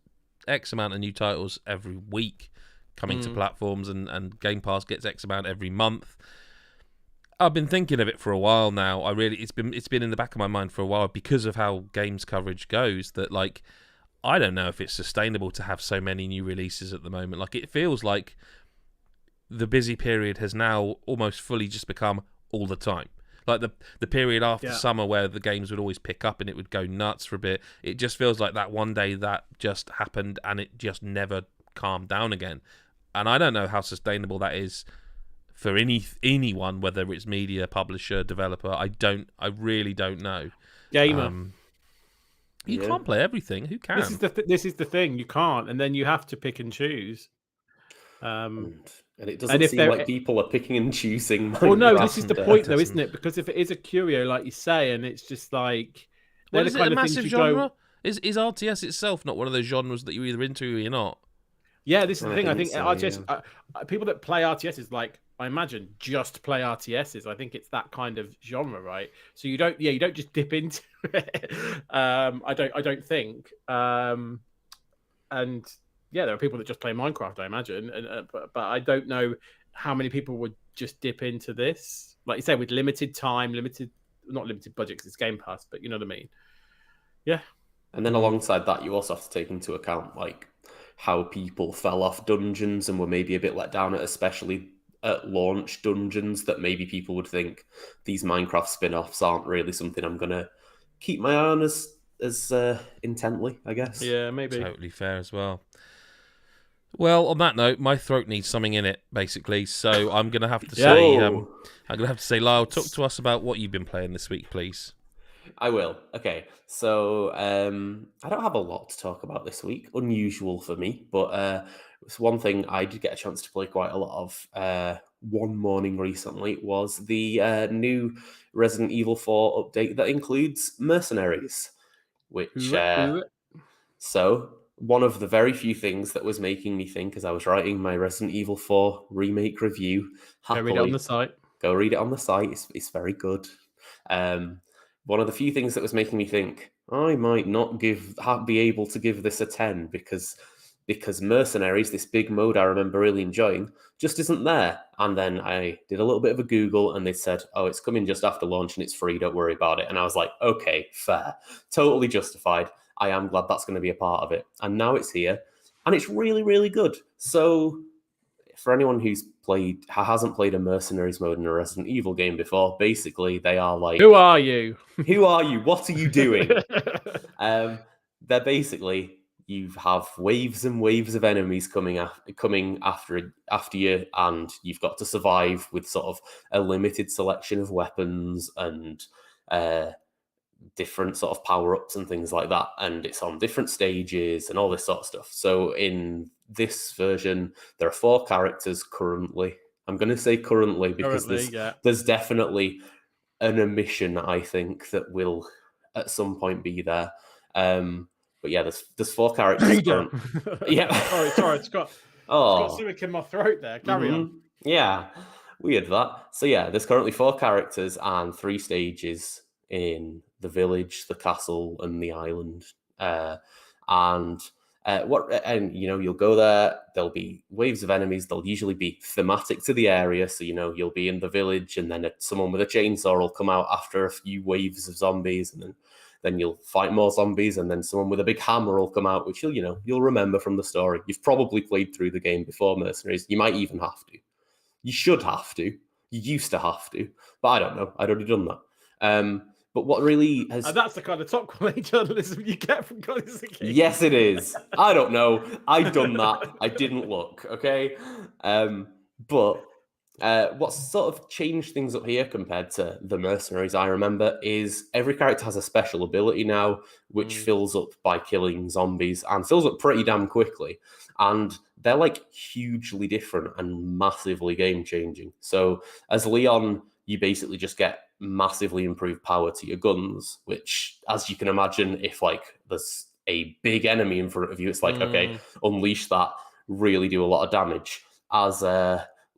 Speaker 1: X amount of new titles every week coming to platforms, and Game Pass gets X amount every month. I've been thinking of it for a while now. It's been in the back of my mind for a while because of how games coverage goes, that like I don't know if it's sustainable to have so many new releases at the moment. Like, it feels like the busy period has now almost fully just become all the time. Like the period after summer where the games would always pick up and it would go nuts for a bit. It just feels like that one day that just happened and it just never calmed down again. And I don't know how sustainable that is for anyone, whether it's media, publisher, developer. I really don't know.
Speaker 2: Gamer.
Speaker 1: You can't play everything. Who can?
Speaker 2: This is the thing. You can't, and then you have to pick and choose.
Speaker 3: And it doesn't seem like people are picking and choosing.
Speaker 2: Well, no, this is the point, though, isn't it? Because if it is a curio, like you say, and it's just like,
Speaker 1: well, is it a massive genre? Is RTS itself not one of those genres that you're either into or you're not?
Speaker 2: Yeah, this is the thing. I think RTS, people that play RTSs, like, I imagine, just play RTSs. I think it's that kind of genre, right? So you don't just dip into it. I don't think. and yeah, there are people that just play Minecraft, I imagine, and but I don't know how many people would just dip into this, like you say, with limited time, not limited budget because it's Game Pass, but you know what I mean. Yeah.
Speaker 3: And then alongside that, you also have to take into account like how people fell off dungeons and were maybe a bit let down at, especially at launch dungeons, that maybe people would think these Minecraft spin-offs aren't really something I'm gonna keep my eye on as intently, I guess.
Speaker 2: Yeah, maybe.
Speaker 1: Totally fair as well. Well, on that note, my throat needs something in it, basically. So I'm gonna have to say, I'm gonna have to say, Lyle, talk to us about what you've been playing this week, please.
Speaker 3: I will. Okay, so I don't have a lot to talk about this week. Unusual for me, but it's one thing I did get a chance to play quite a lot of one morning recently was the new Resident Evil 4 update that includes Mercenaries, which so one of the very few things that was making me think as I was writing my Resident Evil 4 remake review.
Speaker 2: Go read it on the site.
Speaker 3: Go read it on the site. It's very good. One of the few things that was making me think I might not be able to give this a 10 because Mercenaries, this big mode I remember really enjoying, just isn't there. And then I did a little bit of a Google and they said, oh, it's coming just after launch and it's free, don't worry about it. And I was like, okay, fair. Totally justified. I am glad that's going to be a part of it. And now it's here and it's really, really good. So for anyone who hasn't played a Mercenaries mode in a Resident Evil game before, basically they are like,
Speaker 2: who are you?
Speaker 3: Who are you? What are you doing? They're basically, you have waves and waves of enemies coming after you, and you've got to survive with sort of a limited selection of weapons and different sort of power-ups and things like that, and it's on different stages and all this sort of stuff. So in this version, there are 4 characters currently. I'm going to say currently because there's definitely an omission, I think, that will at some point be there. But yeah, there's 4 characters.
Speaker 2: Yeah. Sorry, it's got something in my throat there. Carry on.
Speaker 3: Yeah, weird that. So yeah, there's currently 4 characters and 3 stages in the village, the castle, and the island. And you'll go there. There'll be waves of enemies. They'll usually be thematic to the area. So you'll be in the village, and then someone with a chainsaw will come out after a few waves of zombies, and then you'll fight more zombies, and then someone with a big hammer will come out, which you'll remember from the story. You've probably played through the game before, Mercenaries. You might even have to. You should have to. You used to have to, but I don't know. I'd already done that. But what really has...
Speaker 2: that's the kind of top quality journalism you get from Guardians of the King.
Speaker 3: Yes, it is. I don't know. I'd done that. I didn't look, okay? But what's sort of changed things up here compared to the Mercenaries, I remember, is every character has a special ability now, which fills up by killing zombies and fills up pretty damn quickly. And they're like hugely different and massively game-changing. So as Leon, you basically just get massively improved power to your guns, which, as you can imagine, if like there's a big enemy in front of you, it's like, okay, unleash that, really do a lot of damage. As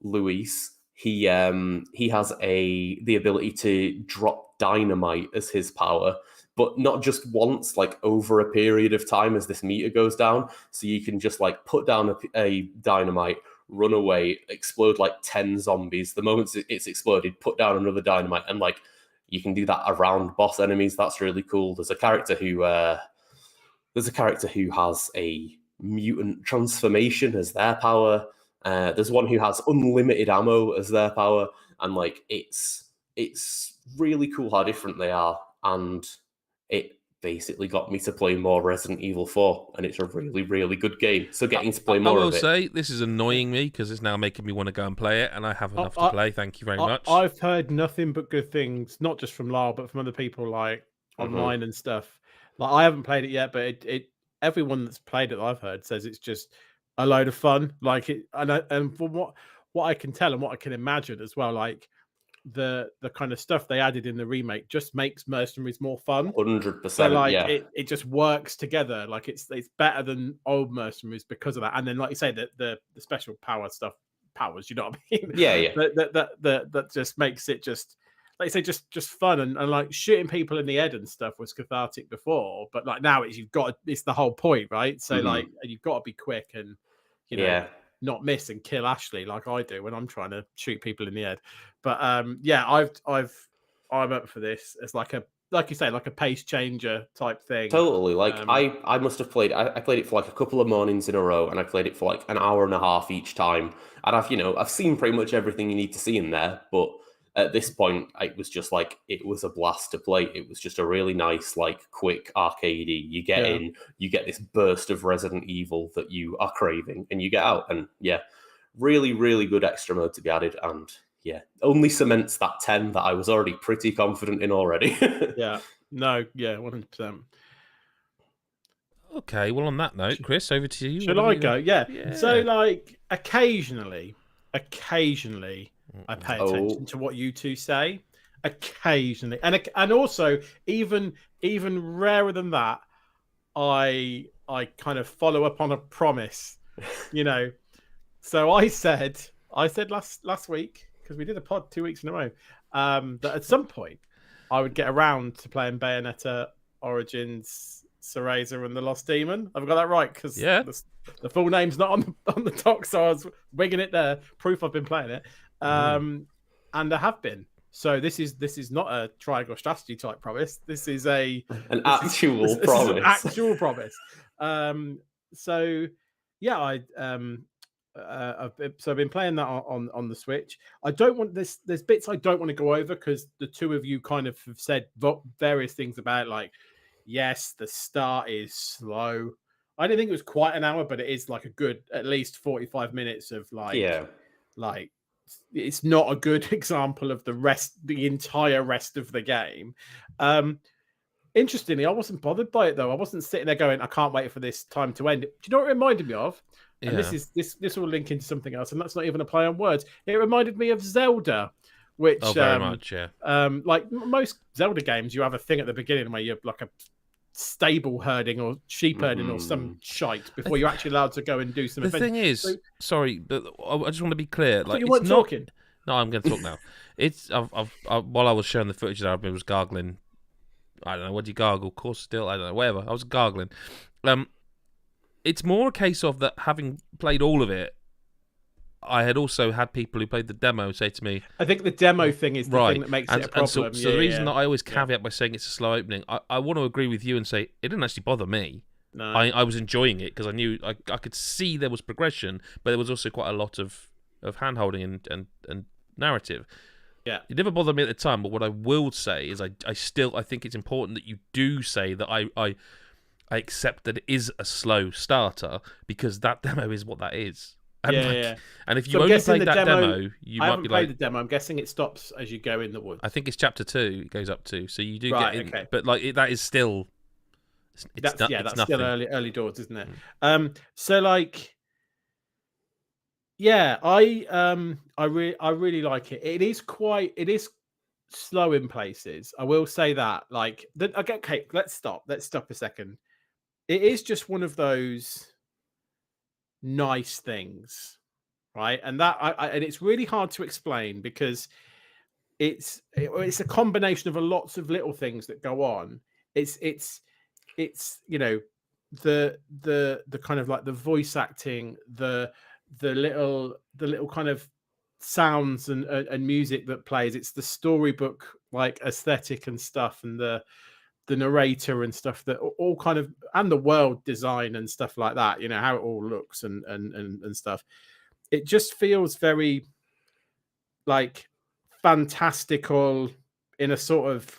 Speaker 3: Luis, he has the ability to drop dynamite as his power, but not just once, like over a period of time as this meter goes down. So you can just like put down a dynamite, run away, explode like 10 zombies. The moment it's exploded, put down another dynamite, and like you can do that around boss enemies. That's really cool. There's a character who has a mutant transformation as their power. There's one who has unlimited ammo as their power, and like it's really cool how different they are, and it basically got me to play more Resident Evil 4, and it's a really, really good game. So getting to play more of it.
Speaker 1: I will say, this is annoying me because it's now making me want to go and play it, and I have enough to play. Thank you very much.
Speaker 2: I've heard nothing but good things, not just from Lyle, but from other people like online and stuff. Like I haven't played it yet, but everyone that's played it that I've heard says it's just a load of fun. Like it, and from what I can tell and what I can imagine as well, like the kind of stuff they added in the remake just makes Mercenaries more fun.
Speaker 3: 100%.
Speaker 2: So like
Speaker 3: yeah.
Speaker 2: it just works together. Like it's better than old Mercenaries because of that. And then like you say, the special powers, you know what I mean?
Speaker 3: Yeah.
Speaker 2: That just makes it just like you say, just fun and like shooting people in the head and stuff was cathartic before, but like now it's the whole point, right? So like you've got to be quick and not miss and kill Ashley like I do when I'm trying to shoot people in the head. But I'm up for this as like you say, like a pace changer type thing.
Speaker 3: Totally. Like I must have played. I played it for like a couple of mornings in a row, and I played it for like an hour and a half each time. And I've seen pretty much everything you need to see in there. But at this point, it was just like it was a blast to play. It was just a really nice, like quick arcadey. You get in, you get this burst of Resident Evil that you are craving, and you get out. And really, really good extra mode to be added. And only cements that 10 that I was already pretty confident in already.
Speaker 2: Yeah. No, 100%.
Speaker 1: Okay, well, on that note, Chris, over to you.
Speaker 2: Should I go? Yeah. So, like, occasionally, I pay attention to what you two say. Occasionally, and also even rarer than that, I kind of follow up on a promise. So I said last week, because we did a pod 2 weeks in a row, that at some point I would get around to playing Bayonetta Origins, Cereza, and the Lost Demon. I've got that right because the full name's not on the doc, so I was wigging it there. Proof I've been playing it, and I have been. So this is not a triangle strategy type promise. This is an
Speaker 3: actual promise.
Speaker 2: An actual promise. So yeah, I've been playing that on the Switch. I don't want this. There's bits I don't want to go over because the two of you kind of have said various things about, like, yes, the start is slow. I didn't think it was quite an hour, but it is like a good at least 45 minutes of like it's not a good example of the entire rest of the game. Interestingly, I wasn't bothered by it though. I wasn't sitting there going, I can't wait for this time to end. Do you know what it reminded me of? And this will link into something else, and that's not even a play on words. It reminded me of Zelda, which
Speaker 1: very much,
Speaker 2: like most Zelda games, you have a thing at the beginning where you're like a stable herding or sheep herding or some shite before you're actually allowed to go and do some.
Speaker 1: The thing is, sorry, but I just want to be clear. Like,
Speaker 2: you weren't talking.
Speaker 1: No, I'm going to talk now. It's while I was showing the footage, I was gargling. I don't know, what do you gargle? Course still, I don't know, whatever. I was gargling. It's more a case of that having played all of it, I had also had people who played the demo say to me...
Speaker 2: I think the demo thing is the thing that makes it a problem.
Speaker 1: So the reason that I always caveat by saying it's a slow opening, I want to agree with you and say it didn't actually bother me.
Speaker 2: No.
Speaker 1: I was enjoying it because I knew I could see there was progression, but there was also quite a lot of hand-holding and narrative.
Speaker 2: Yeah,
Speaker 1: it never bothered me at the time, but what I will say is I think it's important that you do say that I accept that it is a slow starter because that demo is what that is. And and if you only played that demo, you might be like... I haven't
Speaker 2: played the demo. I'm guessing it stops as you go in the woods.
Speaker 1: I think it's chapter 2 it goes up to, so you do get in. Okay. But like that is still...
Speaker 2: That's still early doors, isn't it? So like... Yeah, I really like it. It is slow in places. I will say that. Like, okay, let's stop a second. It is just one of those nice things, right? And that and it's really hard to explain because it's a combination of lots of little things that go on. It's the kind of like the voice acting, the little kind of sounds and music that plays. It's the storybook like aesthetic and stuff, and the narrator and stuff that all kind of, and the world design and stuff like that. How it all looks and stuff. It just feels very like fantastical in a sort of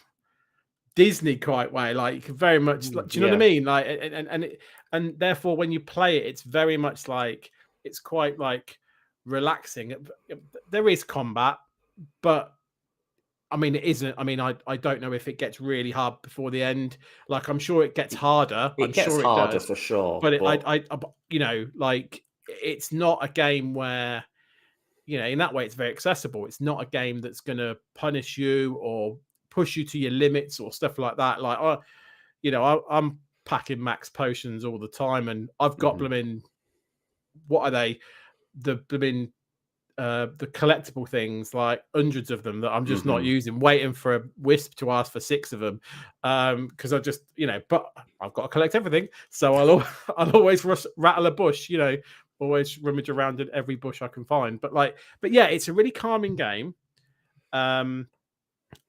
Speaker 2: Disney quite way, like very much. Like, do you know what I mean? Like, and therefore when you play it, it's very much like. It's quite like relaxing. There is combat, but I mean, it isn't. I mean, I don't know if it gets really hard before the end. Like, I'm sure it gets harder.
Speaker 3: It gets harder for sure.
Speaker 2: But I like it's not a game where, in that way, it's very accessible. It's not a game that's going to punish you or push you to your limits or stuff like that. Like, I'm packing max potions all the time, and I've got blooming. What are they? The blooming the collectible things, like hundreds of them that I'm just not
Speaker 3: Mhm.
Speaker 2: using, waiting for a wisp to ask for 6 of them. Because I just, but I've got to collect everything. So I'll always rattle a bush, always rummage around in every bush I can find. But yeah, it's a really calming game.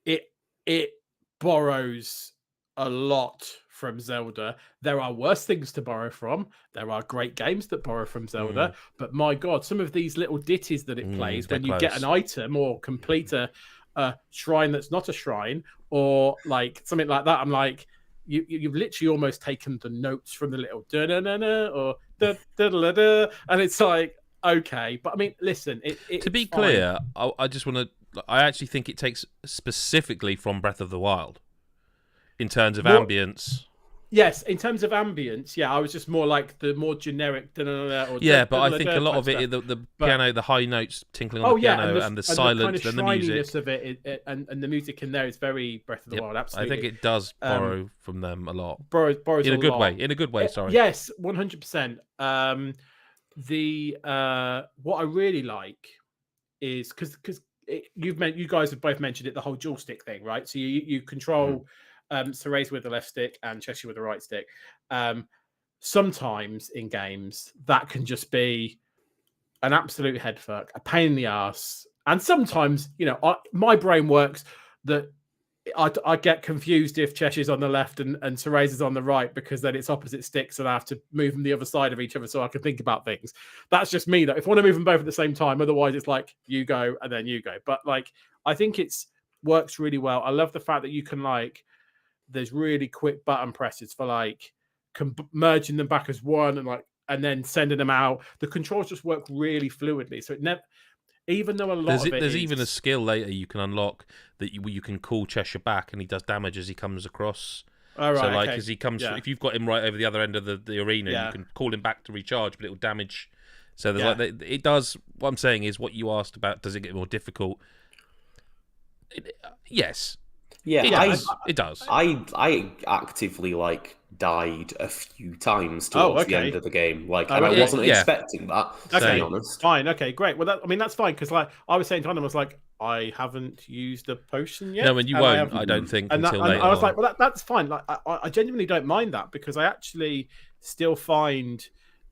Speaker 2: It borrows a lot from Zelda. There are worse things to borrow from. There are great games that borrow from Zelda. But my God, some of these little ditties that it plays when you get an item or complete a shrine that's not a shrine, or like something like that, I'm like, you've literally almost taken the notes from the little da-da-da-da or da-da-da-da, and it's like, okay. But I mean, listen,
Speaker 1: to be clear, I just want to. I actually think it takes specifically from Breath of the Wild in terms of ambience.
Speaker 2: Yes, in terms of ambience, yeah, I was just more like the more generic. But
Speaker 1: I think a lot of it, the piano, the high notes tinkling on the piano, and the silence,
Speaker 2: and
Speaker 1: the music
Speaker 2: of it, and the music in there is very Breath of the Wild. Absolutely,
Speaker 1: I think it does borrow from them a lot.
Speaker 2: Borrows
Speaker 1: in a good
Speaker 2: lot.
Speaker 1: way. In a good way, sorry.
Speaker 2: Yes, 100%. What I really like is because you guys have both mentioned it, the whole dual stick thing, right? So you control Cereza with the left stick and Cheshire with the right stick. Sometimes in games that can just be an absolute headfuck, a pain in the ass, and sometimes my brain works that I get confused if Cheshire's on the left and Cereza's on the right, because then it's opposite sticks and I have to move them the other side of each other so I can think about things. That's just me, though. If I want to move them both at the same time, otherwise it's like you go and then you go. But like, I think it's works really well. I love the fact that you can there's really quick button presses for merging them back as one and then sending them out. The controls just work really fluidly. So it never. Even though a lot of it
Speaker 1: there's even a skill later you can unlock that you can call Cheshire back and he does damage as he comes across.
Speaker 2: Oh, right,
Speaker 1: so as he comes, if you've got him right over the other end of the arena, you can call him back to recharge, but it will damage. So there's it does. What I'm saying is, what you asked about, does it get more difficult? Yes.
Speaker 3: Yeah,
Speaker 1: it does.
Speaker 3: I actively died a few times towards the end of the game, and I wasn't expecting that. To be honest,
Speaker 2: fine, okay, great. Well, that's fine, because I was saying to Adam, I was like, I haven't used a potion yet.
Speaker 1: No, and you won't. I don't think until later.
Speaker 2: I was like, well, that's fine. I genuinely don't mind that, because I actually still find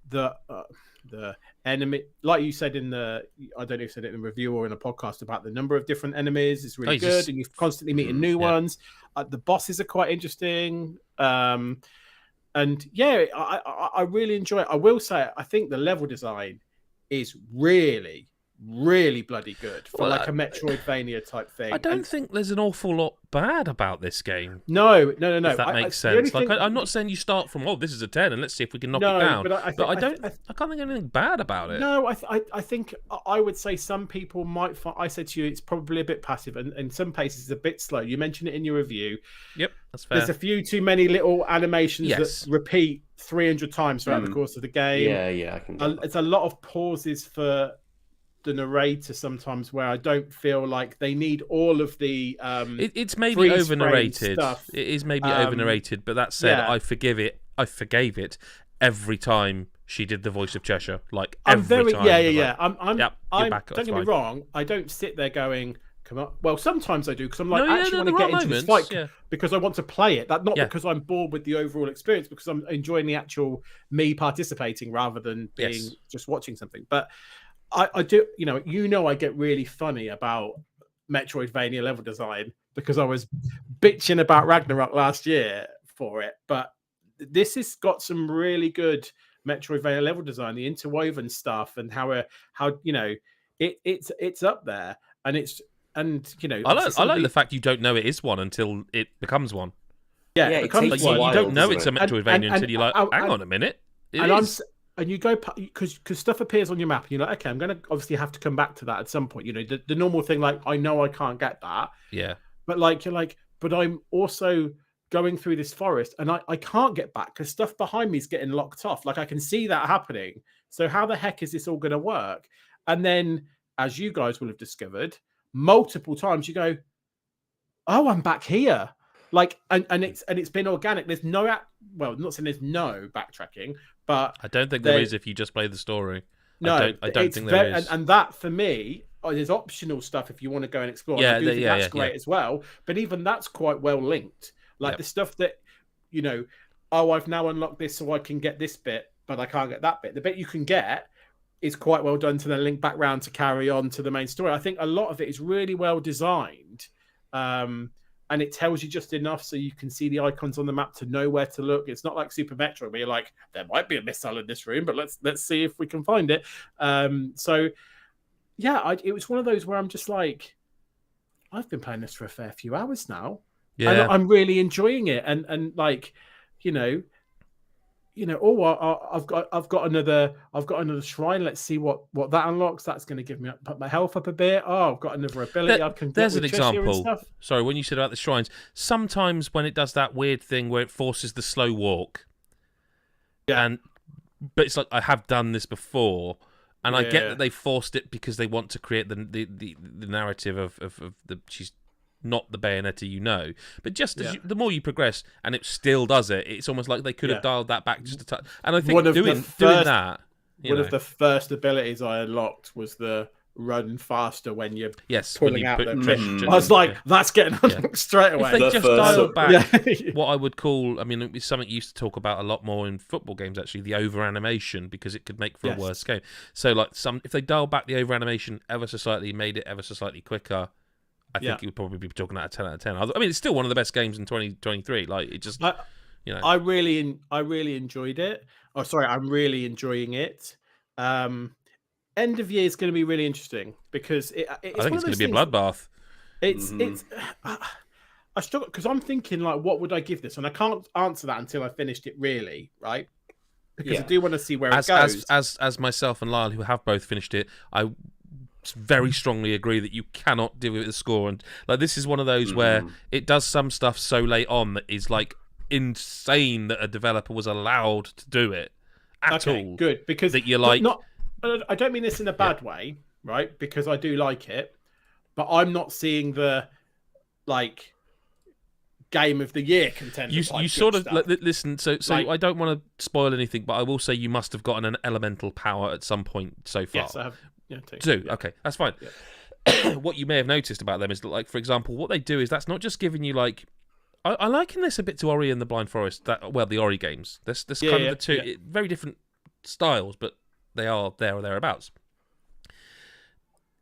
Speaker 2: the enemy, like you said I don't know if you said it in a review or in a podcast, about the number of different enemies is really good, and you're constantly meeting new ones. The bosses are quite interesting, and I really enjoy it. I will say, I think the level design is really, really bloody good for a Metroidvania type thing.
Speaker 1: I don't think there's an awful lot bad about this game.
Speaker 2: No. If
Speaker 1: that makes sense. I'm not saying you start from, this is a 10 and let's see if we can knock it down. But I can't think of anything bad about it.
Speaker 2: No, I think I would say some people might find, I said to you, it's probably a bit passive, and in some places it's a bit slow. You mentioned it in your review.
Speaker 1: Yep, that's fair.
Speaker 2: There's a few too many little animations that repeat 300 times throughout the course of the game.
Speaker 3: Yeah, I can.
Speaker 2: It's a lot of pauses for the narrator sometimes, where I don't feel like they need all of the
Speaker 1: it's maybe over narrated.
Speaker 2: Stuff.
Speaker 1: It is maybe over narrated, but that said, I forgave it every time she did the voice of Cheshire. Every time.
Speaker 2: I'm don't get me wrong, I don't sit there going, come on. Well, sometimes I do, because I'm like, I actually want to get into this fight because I want to play it. Not because I'm bored with the overall experience, because I'm enjoying the actual me participating rather than being just watching something. But I do, I get really funny about Metroidvania level design, because I was bitching about Ragnarok last year for it, but this has got some really good Metroidvania level design, the interwoven stuff, and how it's up there, and
Speaker 1: I like the fact you don't know it is one until it becomes one.
Speaker 2: Yeah,
Speaker 3: it becomes one.
Speaker 1: You don't know it's a Metroidvania until you're like, hang on a minute.
Speaker 2: And you go, because stuff appears on your map, and you're like, okay, I'm going to obviously have to come back to that at some point. The normal thing, I know I can't get that.
Speaker 1: Yeah.
Speaker 2: But you're like, but I'm also going through this forest, and I can't get back because stuff behind me is getting locked off. I can see that happening. So how the heck is this all going to work? And then, as you guys will have discovered, multiple times you go, oh, I'm back here. And it's been organic. There's no, not saying there's no backtracking, but
Speaker 1: I don't think there is if you just play the story.
Speaker 2: No,
Speaker 1: I don't think there is.
Speaker 2: and that for me, there's optional stuff if you want to go and explore.
Speaker 1: Yeah,
Speaker 2: I do think that's great
Speaker 1: yeah.
Speaker 2: as well. But even that's quite well linked. Like the stuff that, you know, I've now unlocked this so I can get this bit, but I can't get that bit. The bit you can get is quite well done to then link back round to carry on to the main story. I think a lot of it is really well designed. And it tells you just enough so you can see the icons on the map to know where to look. It's not like Super Metroid where you're like, there might be a missile in this room, but let's see if we can find it. So yeah, it was one of those where I'm just like, I've been playing this for a fair few hours now.
Speaker 1: Yeah,
Speaker 2: and I'm really enjoying it. And like, you know, I've got another shrine. Let's see what that unlocks. That's going to give me put my health up a bit. Oh, I've got another ability I can get.
Speaker 1: There's
Speaker 2: with
Speaker 1: an
Speaker 2: Cheshire and
Speaker 1: example.
Speaker 2: Stuff.
Speaker 1: Sorry, when you said about the shrines, sometimes when it does that weird thing where it forces the slow walk, but it's like I have done this before, and I get that they forced it because they want to create the narrative of the she's not the Bayonetta you know, but just as the more you progress and it still does it, it's almost like they could have dialed that back just a touch. And I think doing that,
Speaker 2: one of the first abilities I unlocked was the run faster when you're pulling out the mission. I was like, that's getting unlocked straight away.
Speaker 1: If they just dialed back what I would call, I mean, it's something you used to talk about a lot more in football games, actually, the over animation, because it could make for a worse game. So like if they dialed back the over animation ever so slightly, made it ever so slightly quicker, I think you would probably be talking about a 10 out of 10. I mean, it's still one of the best games in 2023. Like, it just,
Speaker 2: I really enjoyed it. Oh, sorry, I'm really enjoying it. End of year is going to be really interesting because it's
Speaker 1: I think it's going to be a bloodbath.
Speaker 2: It's I struggle because I'm thinking like, what would I give this? And I can't answer that until I finished it, really, right? Because I do want to see where it goes.
Speaker 1: As myself and Lyle, who have both finished it, I very strongly agree that you cannot give it a score. And like, this is one of those where it does some stuff so late on that is like insane that a developer was allowed to do it at all.
Speaker 2: Good, because
Speaker 1: that you're like,
Speaker 2: I don't mean this in a bad way, right? Because I do like it, but I'm not seeing the like game of the year contender.
Speaker 1: You sort of listen. So like, I don't want to spoil anything, but I will say you must have gotten an elemental power at some point so far.
Speaker 2: Yes, I have. Yeah,
Speaker 1: two. Okay, that's fine. Yeah. What you may have noticed about them is that, like, for example, what they do is that's not just giving you like. I liken this a bit to Ori and the Blind Forest. The Ori games. This kind of the two very different styles, but they are there or thereabouts.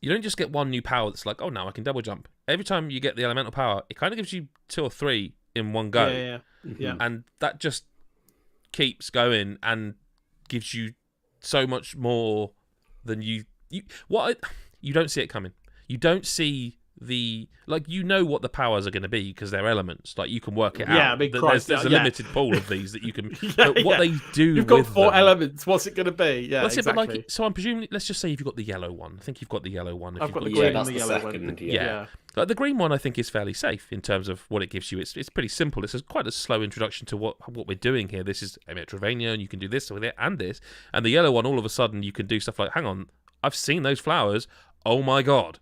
Speaker 1: You don't just get one new power that's like, oh, now I can double jump. Every time you get the elemental power, it kind of gives you 2 or 3 in one go.
Speaker 2: Yeah.
Speaker 1: And that just keeps going and gives you so much more than you don't see it coming. You don't see what the powers are going to be because they're elements. Like, you can work it out.
Speaker 2: Yeah, I mean,
Speaker 1: there's a limited pool of these that you can. But what they do,
Speaker 2: you've got
Speaker 1: with
Speaker 2: 4
Speaker 1: them,
Speaker 2: elements. What's it going to be? Yeah,
Speaker 1: that's
Speaker 2: exactly.
Speaker 1: it. But like, so I'm presuming. Let's just say if you've got the yellow one. I think you've got the yellow one.
Speaker 2: I've got the green and the yellow
Speaker 3: second,
Speaker 2: one.
Speaker 3: Yeah.
Speaker 1: Like, the green one, I think, is fairly safe in terms of what it gives you. It's pretty simple. It's quite a slow introduction to what we're doing here. This is a Metroidvania, and you can do this with it and this. And the yellow one, all of a sudden, you can do stuff like, hang on, I've seen those flowers. Oh my god!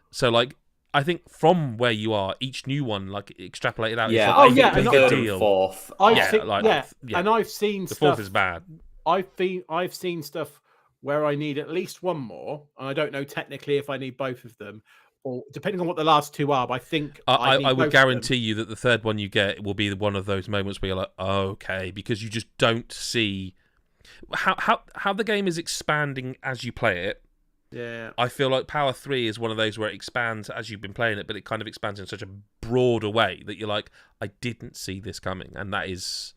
Speaker 1: So like, I think from where you are, each new one, like, extrapolated out.
Speaker 3: Yeah.
Speaker 1: Like,
Speaker 3: the third and fourth.
Speaker 2: And I've seen
Speaker 1: the
Speaker 2: stuff.
Speaker 1: fourth is bad.
Speaker 2: I've seen stuff where I need at least one more, and I don't know technically if I need both of them, or depending on what the last 2 are. But I think
Speaker 1: I would guarantee you that the third one you get will be one of those moments where you're like, oh, okay, because you just don't see how the game is expanding as you play it.
Speaker 2: Yeah,
Speaker 1: I feel like Power 3 is one of those where it expands as you've been playing it, but it kind of expands in such a broader way that you're like, I didn't see this coming, and that is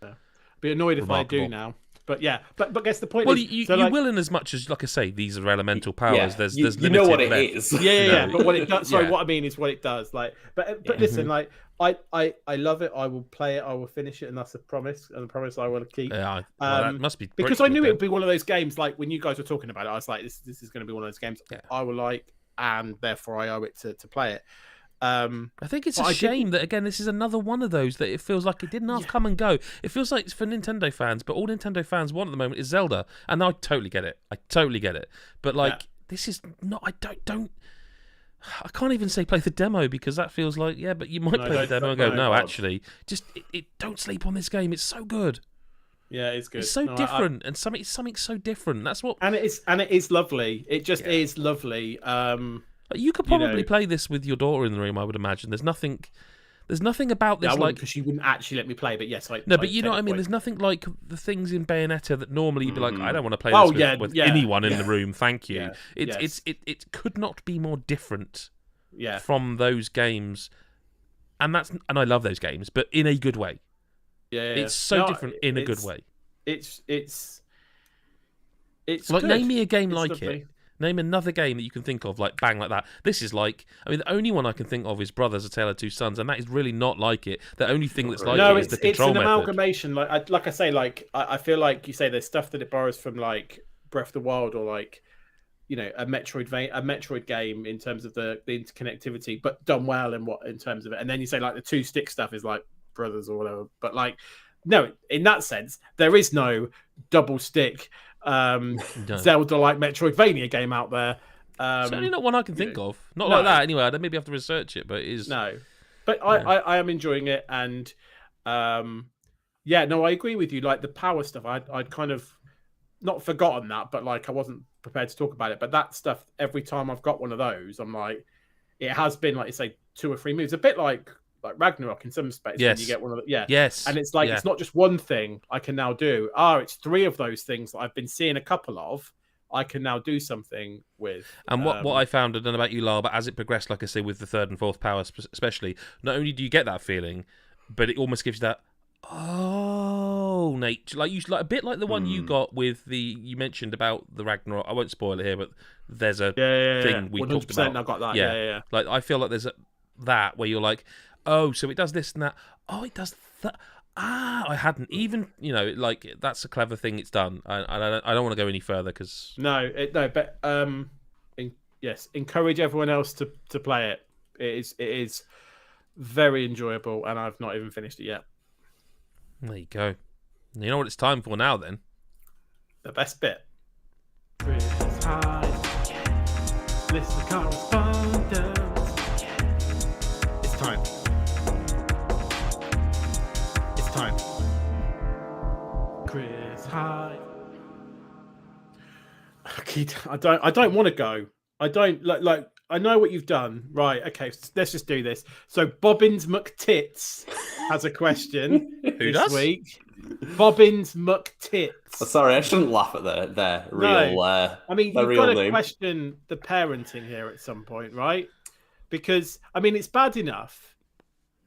Speaker 2: be annoyed
Speaker 1: remarkable.
Speaker 2: if I do now. But yeah, but guess the point
Speaker 1: well,
Speaker 2: is...
Speaker 1: you
Speaker 2: like,
Speaker 1: will in as much as, like I say, these are elemental powers.
Speaker 3: Yeah,
Speaker 1: There's
Speaker 3: you
Speaker 1: limited
Speaker 3: know what it
Speaker 1: left.
Speaker 3: is.
Speaker 2: Yeah. But what it does... Sorry, what I mean is what it does. Like, but listen, like, I love it. I will play it. I will finish it, and that's a promise. And a promise I will keep.
Speaker 1: Yeah, that must be...
Speaker 2: Because I knew it would be one of those games, like, when you guys were talking about it, I was like, this is going to be one of those games I will like, and therefore I owe it to play it.
Speaker 1: I think it's a shame that, again, this is another one of those that it feels like it didn't half come and go. It feels like it's for Nintendo fans, but all Nintendo fans want at the moment is Zelda, and I totally get it. But like, this is not. I can't even say play the demo because that feels like but you might play the demo and go, no, actually, just don't sleep on this game. It's so good.
Speaker 2: Yeah, it's good.
Speaker 1: It's so different, and something so different. That's what.
Speaker 2: And it is lovely. It just is lovely.
Speaker 1: You could probably play this with your daughter in the room. I would imagine. There's nothing about this
Speaker 2: because she wouldn't actually let me play. But yes,
Speaker 1: but you know what I mean. There's nothing like the things in Bayonetta that normally you'd be like, I don't want to play this with anyone in the room. Thank you.
Speaker 2: Yeah.
Speaker 1: It could not be more different.
Speaker 2: Yeah.
Speaker 1: From those games, and I love those games, but in a good way.
Speaker 2: Yeah.
Speaker 1: It's so different in a good way.
Speaker 2: It's
Speaker 1: like
Speaker 2: good.
Speaker 1: Name me a game
Speaker 2: it's
Speaker 1: like
Speaker 2: lovely.
Speaker 1: it. Name another game that you can think of, like bang, like that. This is like, I mean, the only one I can think of is Brothers: A Tale of Two Sons, and that is really not like it. The only thing that's like it is the control method.
Speaker 2: It's an amalgamation. Like I say, I feel like you say there's stuff that it borrows from like Breath of the Wild or like, you know, a Metroid game in terms of the interconnectivity, but done well in terms of it. And then you say like the two stick stuff is like Brothers or whatever, but like no, in that sense, there is no double stick. Zelda-like Metroidvania game out there.
Speaker 1: Certainly not one I can think of. Not like that, anyway. I'd maybe have to research it, but it is...
Speaker 2: No. But I am enjoying it, and I agree with you. Like, the power stuff, I'd kind of not forgotten that, but, like, I wasn't prepared to talk about it. But that stuff, every time I've got one of those, I'm like... It has been, like you say, 2 or 3 moves. A bit like Ragnarok in some respects.
Speaker 1: Yes.
Speaker 2: When you get one of the,
Speaker 1: Yes.
Speaker 2: And it's like, it's not just one thing I can now do. It's 3 of those things that I've been seeing a couple of, I can now do something with.
Speaker 1: And what I found, I don't know about you, Lyle, but as it progressed, like I say, with the 3rd and 4th power especially, not only do you get that feeling, but it almost gives you that, nature. Like a bit like the one you got with you mentioned about the Ragnarok. I won't spoil it here, but there's a thing we talked about.
Speaker 2: I got that. Yeah.
Speaker 1: Like, I feel like there's that where you're like, oh, so it does this and that. Oh, it does that. I hadn't even, like, that's a clever thing it's done. I don't want to go any further because...
Speaker 2: But encourage everyone else to play it. It is very enjoyable, and I've not even finished it yet.
Speaker 1: There you go. You know what it's time for now, then?
Speaker 2: The best bit. Chris Hyde. Listen to Correspondence. It's time. Chris Hyde. I don't want to go. I don't like. I know what you've done. Right. Okay. Let's just do this. So Bobbins McTits has a question this week. Bobbins McTits.
Speaker 3: Sorry, I shouldn't laugh at their real.
Speaker 2: No. I mean,
Speaker 3: you've
Speaker 2: got to
Speaker 3: name.
Speaker 2: question the parenting here at some point, right? Because I mean, it's bad enough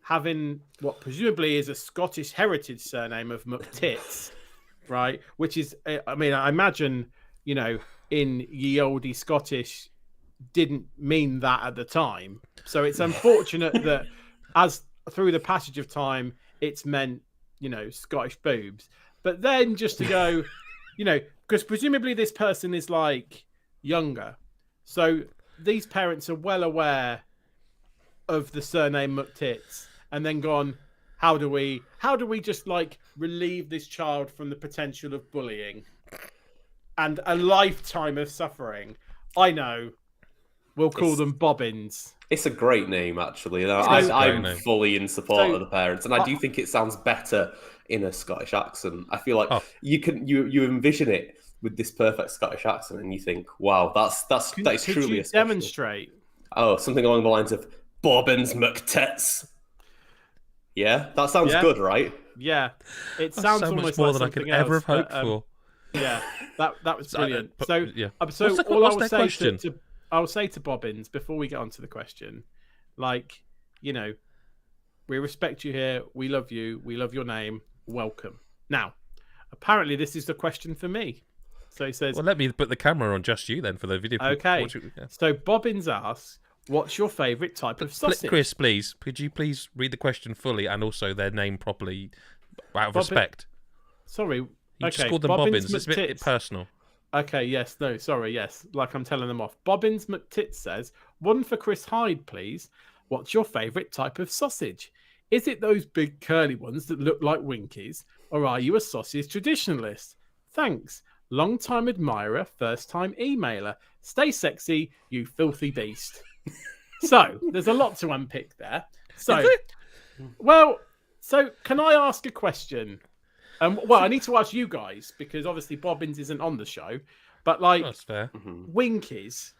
Speaker 2: having what presumably is a Scottish heritage surname of McTits, right? Which is, I mean, I imagine, in ye olde Scottish didn't mean that at the time. So it's unfortunate that as through the passage of time, it's meant, Scottish boobs. But then just to go, because presumably this person is like younger. So these parents are well aware of the surname McTits and then gone, how do we just like relieve this child from the potential of bullying and a lifetime of suffering? I know. We'll call them Bobbins.
Speaker 3: It's a great name, actually. I'm fully in support of the parents, and I do think it sounds better in a Scottish accent. I feel like you envision it with this perfect Scottish accent, and you think, "Wow, that is truly a special."
Speaker 2: Demonstrate.
Speaker 3: Oh, something along the lines of Bobbins McTits. Yeah, that sounds good, right?
Speaker 2: Yeah, it
Speaker 1: That's
Speaker 2: sounds
Speaker 1: so
Speaker 2: almost
Speaker 1: much more
Speaker 2: like
Speaker 1: than I could
Speaker 2: something
Speaker 1: ever have
Speaker 2: else,
Speaker 1: hoped for.
Speaker 2: Yeah, that was brilliant. So
Speaker 1: What's
Speaker 2: all I
Speaker 1: their
Speaker 2: will say
Speaker 1: question?
Speaker 2: I'll say to Bobbins before we get on to the question, like, we respect you here. We love you. We love your name. Welcome. Now, apparently this is the question for me. So he says...
Speaker 1: Well, let me put the camera on just you then for the video.
Speaker 2: Okay. So Bobbins asks, what's your favourite type of sausage?
Speaker 1: Chris, please, could you please read the question fully and also their name properly out of respect?
Speaker 2: Sorry.
Speaker 1: You just called them Bobbins. It's a bit personal.
Speaker 2: Okay, yes. No, sorry, yes. Like I'm telling them off. Bobbins McTits says, one for Chris Hyde, please. What's your favourite type of sausage? Is it those big curly ones that look like Winkies, or are you a sausage traditionalist? Thanks. Long-time admirer, first-time emailer. Stay sexy, you filthy beast. So, there's a lot to unpick there. So, can I ask a question? Well, I need to ask you guys because obviously Bobbins isn't on the show, but like
Speaker 1: That's fair.
Speaker 2: Winkies.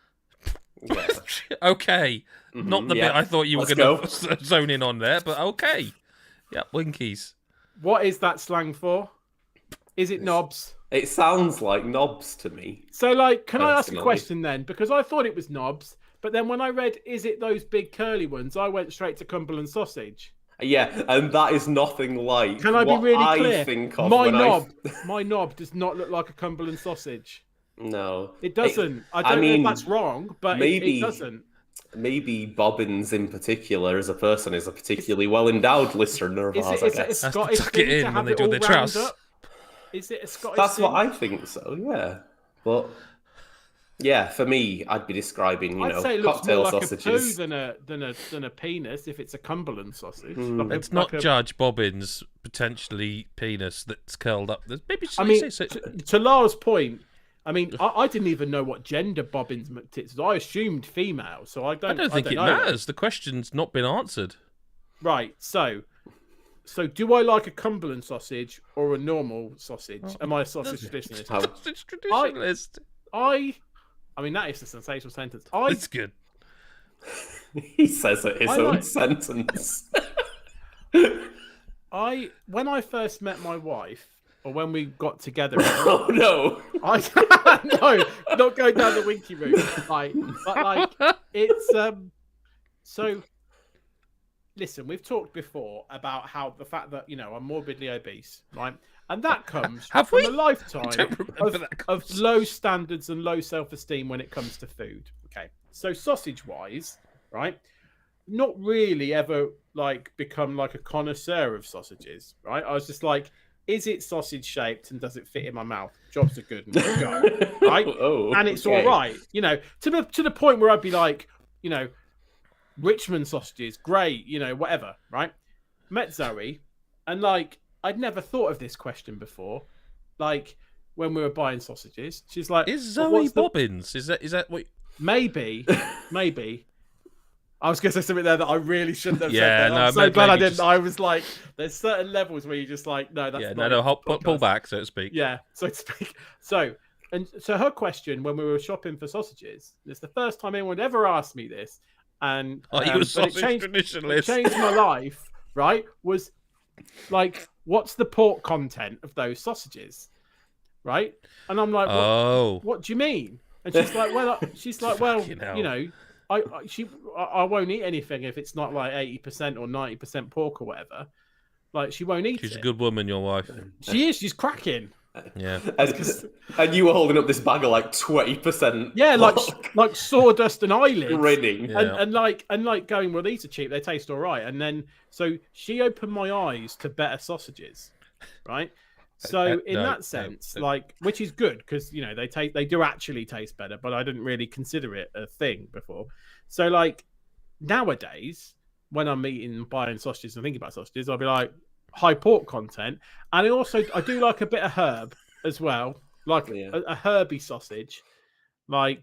Speaker 3: Yeah.
Speaker 1: Okay, not the bit
Speaker 3: yeah.
Speaker 1: I thought you were
Speaker 3: Let's
Speaker 1: going
Speaker 3: go.
Speaker 1: to zone in on there, but okay. Yeah, Winkies.
Speaker 2: What is that slang for? Is it knobs?
Speaker 3: It sounds like knobs to me.
Speaker 2: So, like, can I ask a
Speaker 3: Personally.
Speaker 2: question then? Because I thought it was knobs, but then when I read, is it those big curly ones? I went straight to Cumberland sausage.
Speaker 3: Yeah, and that is nothing like
Speaker 2: Can I be
Speaker 3: what
Speaker 2: really
Speaker 3: I
Speaker 2: clear?
Speaker 3: think of
Speaker 2: My
Speaker 3: when
Speaker 2: my knob does not look like a Cumberland sausage.
Speaker 3: No.
Speaker 2: It doesn't. I don't know if that's wrong, but
Speaker 3: maybe
Speaker 2: it doesn't.
Speaker 3: Maybe Bobbins in particular as a person is a particularly well-endowed listener of ours, I
Speaker 2: Is it a
Speaker 3: guess.
Speaker 2: Scottish
Speaker 1: tuck
Speaker 2: thing
Speaker 1: it in
Speaker 2: to
Speaker 1: when
Speaker 2: have
Speaker 1: they
Speaker 2: it
Speaker 1: do
Speaker 2: all
Speaker 1: their
Speaker 2: round
Speaker 1: truss.
Speaker 2: up? Is it a Scottish
Speaker 3: That's
Speaker 2: thing?
Speaker 3: what I think so, yeah. But yeah, for me, I'd be describing,
Speaker 2: I'd say it looks
Speaker 3: cocktail
Speaker 2: more like
Speaker 3: sausages.
Speaker 2: a poo than a penis if it's a Cumberland sausage.
Speaker 1: Let's not judge Bobbins' potentially penis that's curled up. Maybe
Speaker 2: I mean, to Lara's point, I mean, I didn't even know what gender Bobbins McTits was. I assumed female, so I don't
Speaker 1: think it
Speaker 2: know.
Speaker 1: matters. The question's not been answered.
Speaker 2: Right, so do I like a Cumberland sausage or a normal sausage? Am I a sausage traditionalist?
Speaker 1: Sausage traditionalist.
Speaker 2: I mean, that is a sensational sentence.
Speaker 1: It's good.
Speaker 3: He says it his
Speaker 2: I
Speaker 3: own
Speaker 2: like-
Speaker 3: sentence.
Speaker 2: When I first met my wife, or when we got together,
Speaker 3: Oh no!
Speaker 2: no, not going down the winky route. It's so. Listen, we've talked before about how the fact that I'm morbidly obese, right, and that comes
Speaker 1: Have
Speaker 2: from
Speaker 1: we?
Speaker 2: a lifetime
Speaker 1: don't remember that
Speaker 2: of
Speaker 1: comes.
Speaker 2: low standards and low self-esteem when it comes to food. Okay, so sausage-wise, right, not really ever become like a connoisseur of sausages, right? I was just like, is it sausage shaped and does it fit in my mouth? Jobs are good and go, right?
Speaker 3: Oh,
Speaker 2: And it's
Speaker 3: okay.
Speaker 2: all right, to the point where I'd be like, Richmond sausages, great, whatever, right? Met Zoe, and I'd never thought of this question before. When we were buying sausages, she's like,
Speaker 1: Is Zoe Bobbins? Is that what?
Speaker 2: Maybe. I was going to say something there that I really shouldn't have
Speaker 1: Yeah,
Speaker 2: said.
Speaker 1: no,
Speaker 2: I'm so glad I
Speaker 1: maybe
Speaker 2: didn't.
Speaker 1: just-
Speaker 2: I was like, there's certain levels where you just like, no, that's
Speaker 1: Yeah,
Speaker 2: not.
Speaker 1: no,
Speaker 2: a
Speaker 1: pull
Speaker 2: podcast.
Speaker 1: back, so to speak.
Speaker 2: Yeah, so to speak. So her question when we were shopping for sausages, it's the first time anyone ever asked me this, and
Speaker 1: Are you a
Speaker 2: but
Speaker 1: sausage
Speaker 2: it
Speaker 1: traditionalist?
Speaker 2: changed my life. Right? Was like, what's the pork content of those sausages? Right? And I'm like, what do you mean? And she's like, well,
Speaker 1: Fucking hell.
Speaker 2: I won't eat anything if it's not like 80% or 90% pork or whatever. Like, she won't eat
Speaker 1: She's
Speaker 2: it.
Speaker 1: a good woman, your wife.
Speaker 2: She is. She's cracking.
Speaker 1: Yeah.
Speaker 3: And you were holding up this bag of 20%.
Speaker 2: Yeah,
Speaker 3: pork,
Speaker 2: like sawdust and eyelids.
Speaker 3: grinning.
Speaker 1: Yeah.
Speaker 2: And going, well, these are cheap. They taste all right. And then so she opened my eyes to better sausages, right? So in that sense, which is good because they do actually taste better, but I didn't really consider it a thing before. So nowadays, when I'm buying sausages and thinking about sausages, I'll be like, high pork content, and I do like a bit of herb as well, a herby sausage. I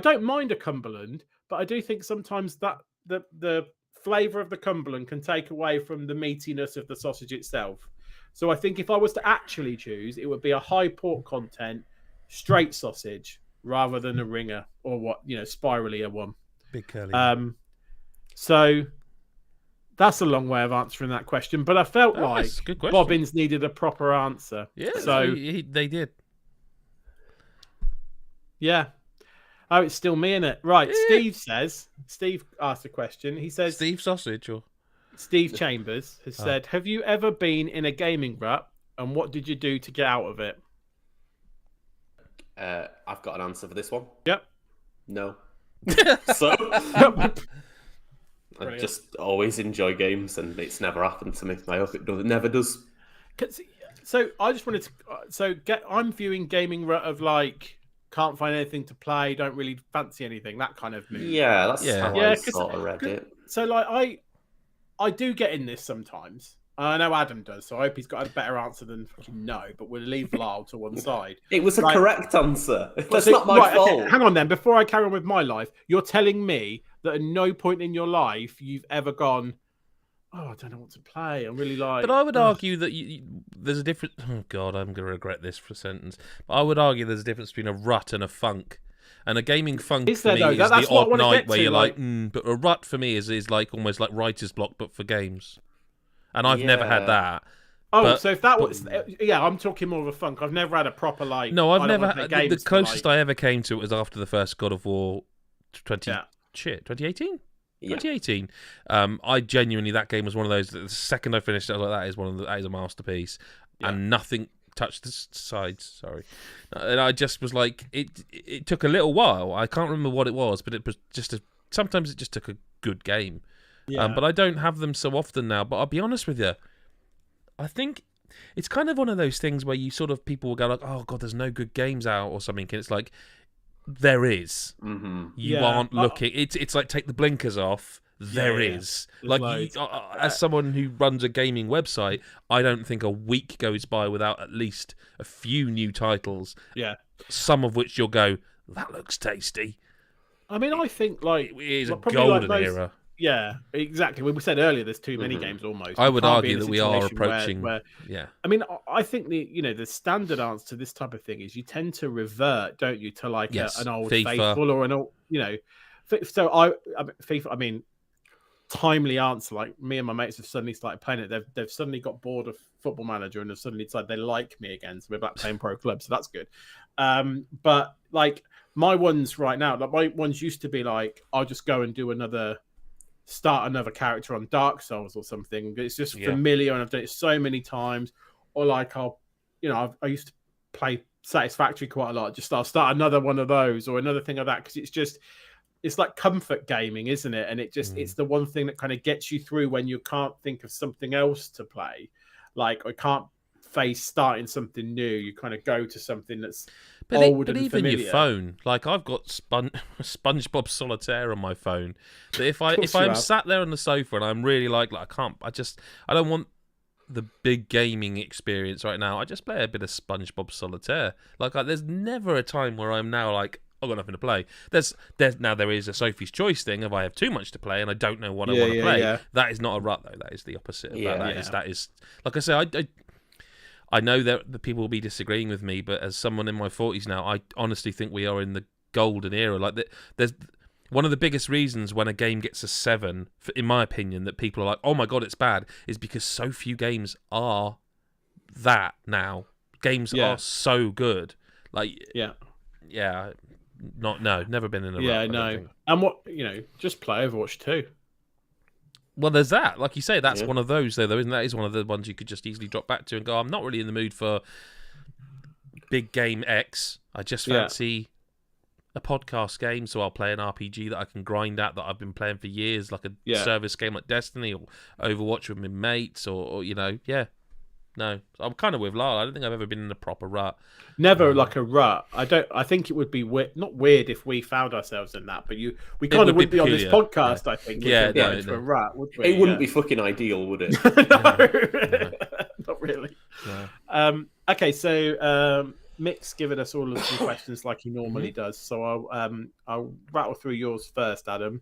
Speaker 2: don't mind a Cumberland, but I do think sometimes that the flavour of the Cumberland can take away from the meatiness of the sausage itself. So I think if I was to actually choose, it would be a high pork content straight sausage rather than a ringer or spiralier one.
Speaker 1: Big curly.
Speaker 2: So that's a long way of answering that question, but I felt like
Speaker 1: that's a good question.
Speaker 2: Bobbins needed a proper answer.
Speaker 1: Yeah,
Speaker 2: so
Speaker 1: they did.
Speaker 2: yeah. Oh, it's still me in it. Right. Steve asked a question. He says,
Speaker 1: Steve Sausage or
Speaker 2: Steve Chambers has said, have you ever been in a gaming rut and what did you do to get out of it?
Speaker 3: I've got an answer for this one.
Speaker 2: Yep.
Speaker 3: No. So I just always enjoy games, and it's never happened to me. I hope it never does.
Speaker 2: So I just wanted to. I'm viewing gaming rut of can't find anything to play, don't really fancy anything, that kind of mood.
Speaker 3: Yeah, that's how I sort of read it.
Speaker 2: So I do get in this sometimes. I know Adam does, so I hope he's got a better answer than fucking no, but we'll leave Lyle to one side.
Speaker 3: It was a correct answer. That's not my fault.
Speaker 2: Okay, hang on then. Before I carry on with my life, you're telling me that at no point in your life you've ever gone, oh, I don't know what to play. I'm really like.
Speaker 1: But I would argue that there's a difference. Oh God, I'm going to regret this for a sentence. But I would argue there's a difference between a rut and a funk. And a gaming funk
Speaker 2: Is
Speaker 1: for
Speaker 2: there,
Speaker 1: me
Speaker 2: though?
Speaker 1: is
Speaker 2: That's
Speaker 1: the
Speaker 2: what I
Speaker 1: odd
Speaker 2: wanna
Speaker 1: night
Speaker 2: get
Speaker 1: where
Speaker 2: to,
Speaker 1: you're
Speaker 2: like-
Speaker 1: but a rut for me is like almost like writer's block, but for games. And I've never had
Speaker 3: Yeah.
Speaker 1: that.
Speaker 2: Oh,
Speaker 1: but-
Speaker 2: so if that was, yeah, I'm talking more of a funk. I've never had a proper like.
Speaker 1: No, I've
Speaker 2: I don't
Speaker 1: never
Speaker 2: wanna
Speaker 1: had.
Speaker 2: play
Speaker 1: The
Speaker 2: games for,
Speaker 1: closest
Speaker 2: like-
Speaker 1: I ever came to it was after the first God of War 2018?
Speaker 3: Yeah.
Speaker 1: 2018. I genuinely, that game was one of those. The second I finished it, I was like, that is a masterpiece, and nothing touched the sides. Sorry, and I just was like, it took a little while. I can't remember what it was, but it was just sometimes it just took a good game.
Speaker 2: Yeah.
Speaker 1: But I don't have them so often now. But I'll be honest with you, I think it's kind of one of those things where you sort of people will go like, oh God, there's no good games out or something, and it's like there is.
Speaker 3: Mm-hmm.
Speaker 1: You
Speaker 2: Yeah.
Speaker 1: aren't looking. It's like take the blinkers off. There
Speaker 2: Yeah.
Speaker 1: is.
Speaker 2: There's
Speaker 1: Like
Speaker 2: loads.
Speaker 1: as someone who runs a gaming website, I don't think a week goes by without at least a few new titles.
Speaker 2: Yeah.
Speaker 1: Some of which you'll go, that looks tasty.
Speaker 2: I mean, I think like
Speaker 1: It is a
Speaker 2: probably like
Speaker 1: golden
Speaker 2: most-
Speaker 1: era.
Speaker 2: Yeah, exactly. We said earlier there's too many
Speaker 3: Mhm.
Speaker 2: games almost.
Speaker 1: I
Speaker 2: You
Speaker 1: would
Speaker 2: can't be
Speaker 1: argue
Speaker 2: in a
Speaker 1: that we are
Speaker 2: situation where-
Speaker 1: approaching.
Speaker 2: where
Speaker 1: Yeah.
Speaker 2: I mean, I think the standard answer to this type of thing is you tend to revert, don't you, to like
Speaker 1: Yes,
Speaker 2: an old
Speaker 1: FIFA.
Speaker 2: faithful or an old, So I mean, FIFA. I mean, timely answer. Like me and my mates have suddenly started playing it. They've suddenly got bored of Football Manager and have suddenly decided they like me again. So we're back playing Pro Club. So that's good. But like my ones right now, like my ones used to be like I'll just go and start another character on Dark Souls or something. It's just familiar and I've done it so many times. Or like I used to play Satisfactory quite a lot. I'll start another one of those or another thing of that because it's like comfort gaming, isn't it? And it's the one thing that kind of gets you through when you can't think of something else to play. Like I can't face starting something new. You kind of go to something that's old and
Speaker 1: even
Speaker 2: familiar.
Speaker 1: your phone, like I've got SpongeBob Solitaire on my phone. That if
Speaker 2: course you
Speaker 1: I'm
Speaker 2: have.
Speaker 1: sat there on the sofa and I'm really like I don't want the big gaming experience right now. I just play a bit of SpongeBob Solitaire. Like there's never a time where I'm now like I've got nothing to play. There is a Sophie's Choice thing of I have too much to play and I don't know what I want to play.
Speaker 2: Yeah.
Speaker 1: That is not a rut though. That is the opposite of that.
Speaker 3: Yeah.
Speaker 1: That is like I say. I know that the people will be disagreeing with me, but as someone in my 40s now, I honestly think we are in the golden era. Like there's one of the biggest reasons when a game gets a 7, in my opinion, that people are like, "Oh my God, it's bad," is because so few games are that now. Games are so good. Like never been in a rut, I don't think.
Speaker 2: And what just play Overwatch 2.
Speaker 1: Well, there's that. Like you say, that's one of those, though, isn't that? Is one of the ones you could just easily drop back to and go, I'm not really in the mood for big game X. I just fancy a podcast game, so I'll play an RPG that I can grind at that I've been playing for years, like a service game like Destiny or Overwatch with my mates, or No, I'm kind of with Lyle. I don't think I've ever been in a proper rut.
Speaker 2: Never like a rut. I think it would be not weird if we found ourselves in that, but we kind of wouldn't be on this podcast. I think. Into a rut, would we?
Speaker 3: It wouldn't be fucking ideal, would it?
Speaker 2: No, not really.
Speaker 1: No.
Speaker 2: Okay, so Mick's given us all of the questions like he normally does. So I'll rattle through yours first, Adam.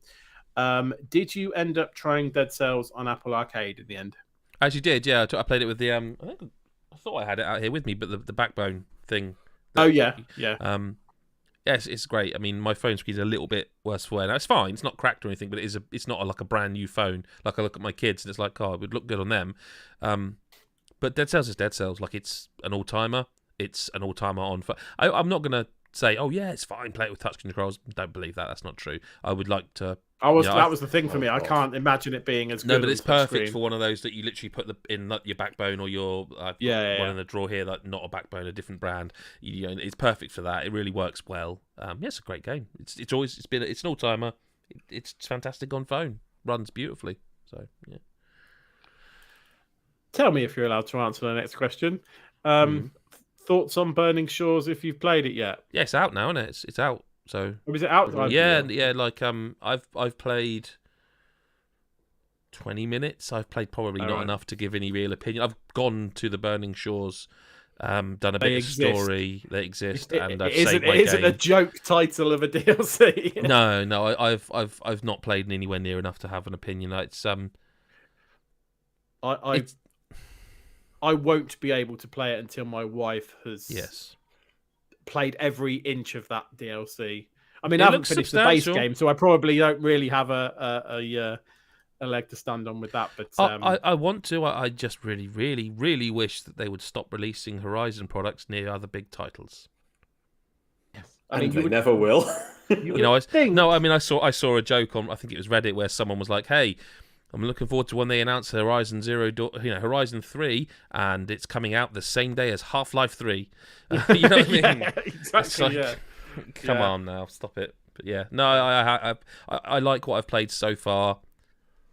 Speaker 2: Did you end up trying Dead Cells on Apple Arcade in the end?
Speaker 1: As you did, yeah. I played it with the. I thought I had it out here with me, but the backbone thing.
Speaker 2: Yeah.
Speaker 1: Yes, it's great. I mean, my phone screen's a little bit worse for wear. Now, it's fine. It's not cracked or anything, but it's not like a brand new phone. Like I look at my kids and it's like, oh, it would look good on them. But Dead Cells is Dead Cells. Like it's an all-timer. It's an all-timer on. I'm not gonna say, oh yeah, it's fine. Play it with touch controls. Don't believe that. That's not true. I would like to.
Speaker 2: That was the thing for me. I can't imagine it being as good.
Speaker 1: No, but it's perfect
Speaker 2: screen.
Speaker 1: for one of those that you literally put in like, your backbone or your one in the drawer here, like not a backbone, a different brand. It's perfect for that. It really works well. It's a great game. It's an all timer. It's fantastic on phone. Runs beautifully. So yeah.
Speaker 2: Tell me if you're allowed to answer the next question. Thoughts on Burning Shores if you've played it yet?
Speaker 1: Yeah, it's out now, isn't it? It's out. So
Speaker 2: was it out?
Speaker 1: Yeah. Like I've played 20 minutes. I've played probably not enough to give any real opinion. I've gone to the Burning Shores, done a bit of story. They exist, and I've saved my game.
Speaker 2: Is it a joke title of a DLC?
Speaker 1: No. I've not played anywhere near enough to have an opinion. It's
Speaker 2: I won't be able to play it until my wife has played every inch of that DLC. I mean, I haven't finished the base game, so I probably don't really have a leg to stand on with that. But
Speaker 1: I want to. I just really, really, really wish that they would stop releasing Horizon products near other big titles.
Speaker 2: Yes,
Speaker 3: I mean, they never will.
Speaker 1: I saw a joke on, I think it was Reddit, where someone was like, "Hey, I'm looking forward to when they announce Horizon Horizon 3, and it's coming out the same day as Half-Life 3." You know what I mean?
Speaker 2: Yeah, exactly.
Speaker 1: Like, come on now, stop it. But yeah, no, I like what I've played so far.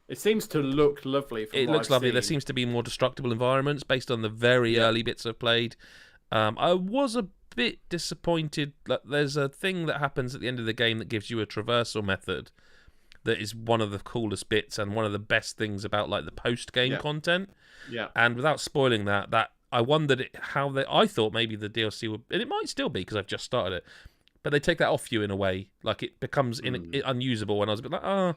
Speaker 2: It seems to look lovely.
Speaker 1: It looks lovely. There seems to be more destructible environments based on the very early bits I've played. I was a bit disappointed. Like, there's a thing that happens at the end of the game that gives you a traversal method that is one of the coolest bits and one of the best things about like the post-game content.
Speaker 2: Yeah.
Speaker 1: And without spoiling that I wondered I thought maybe the DLC would, and it might still be because I've just started it, but they take that off you in a way, like it becomes unusable. And I was a bit like,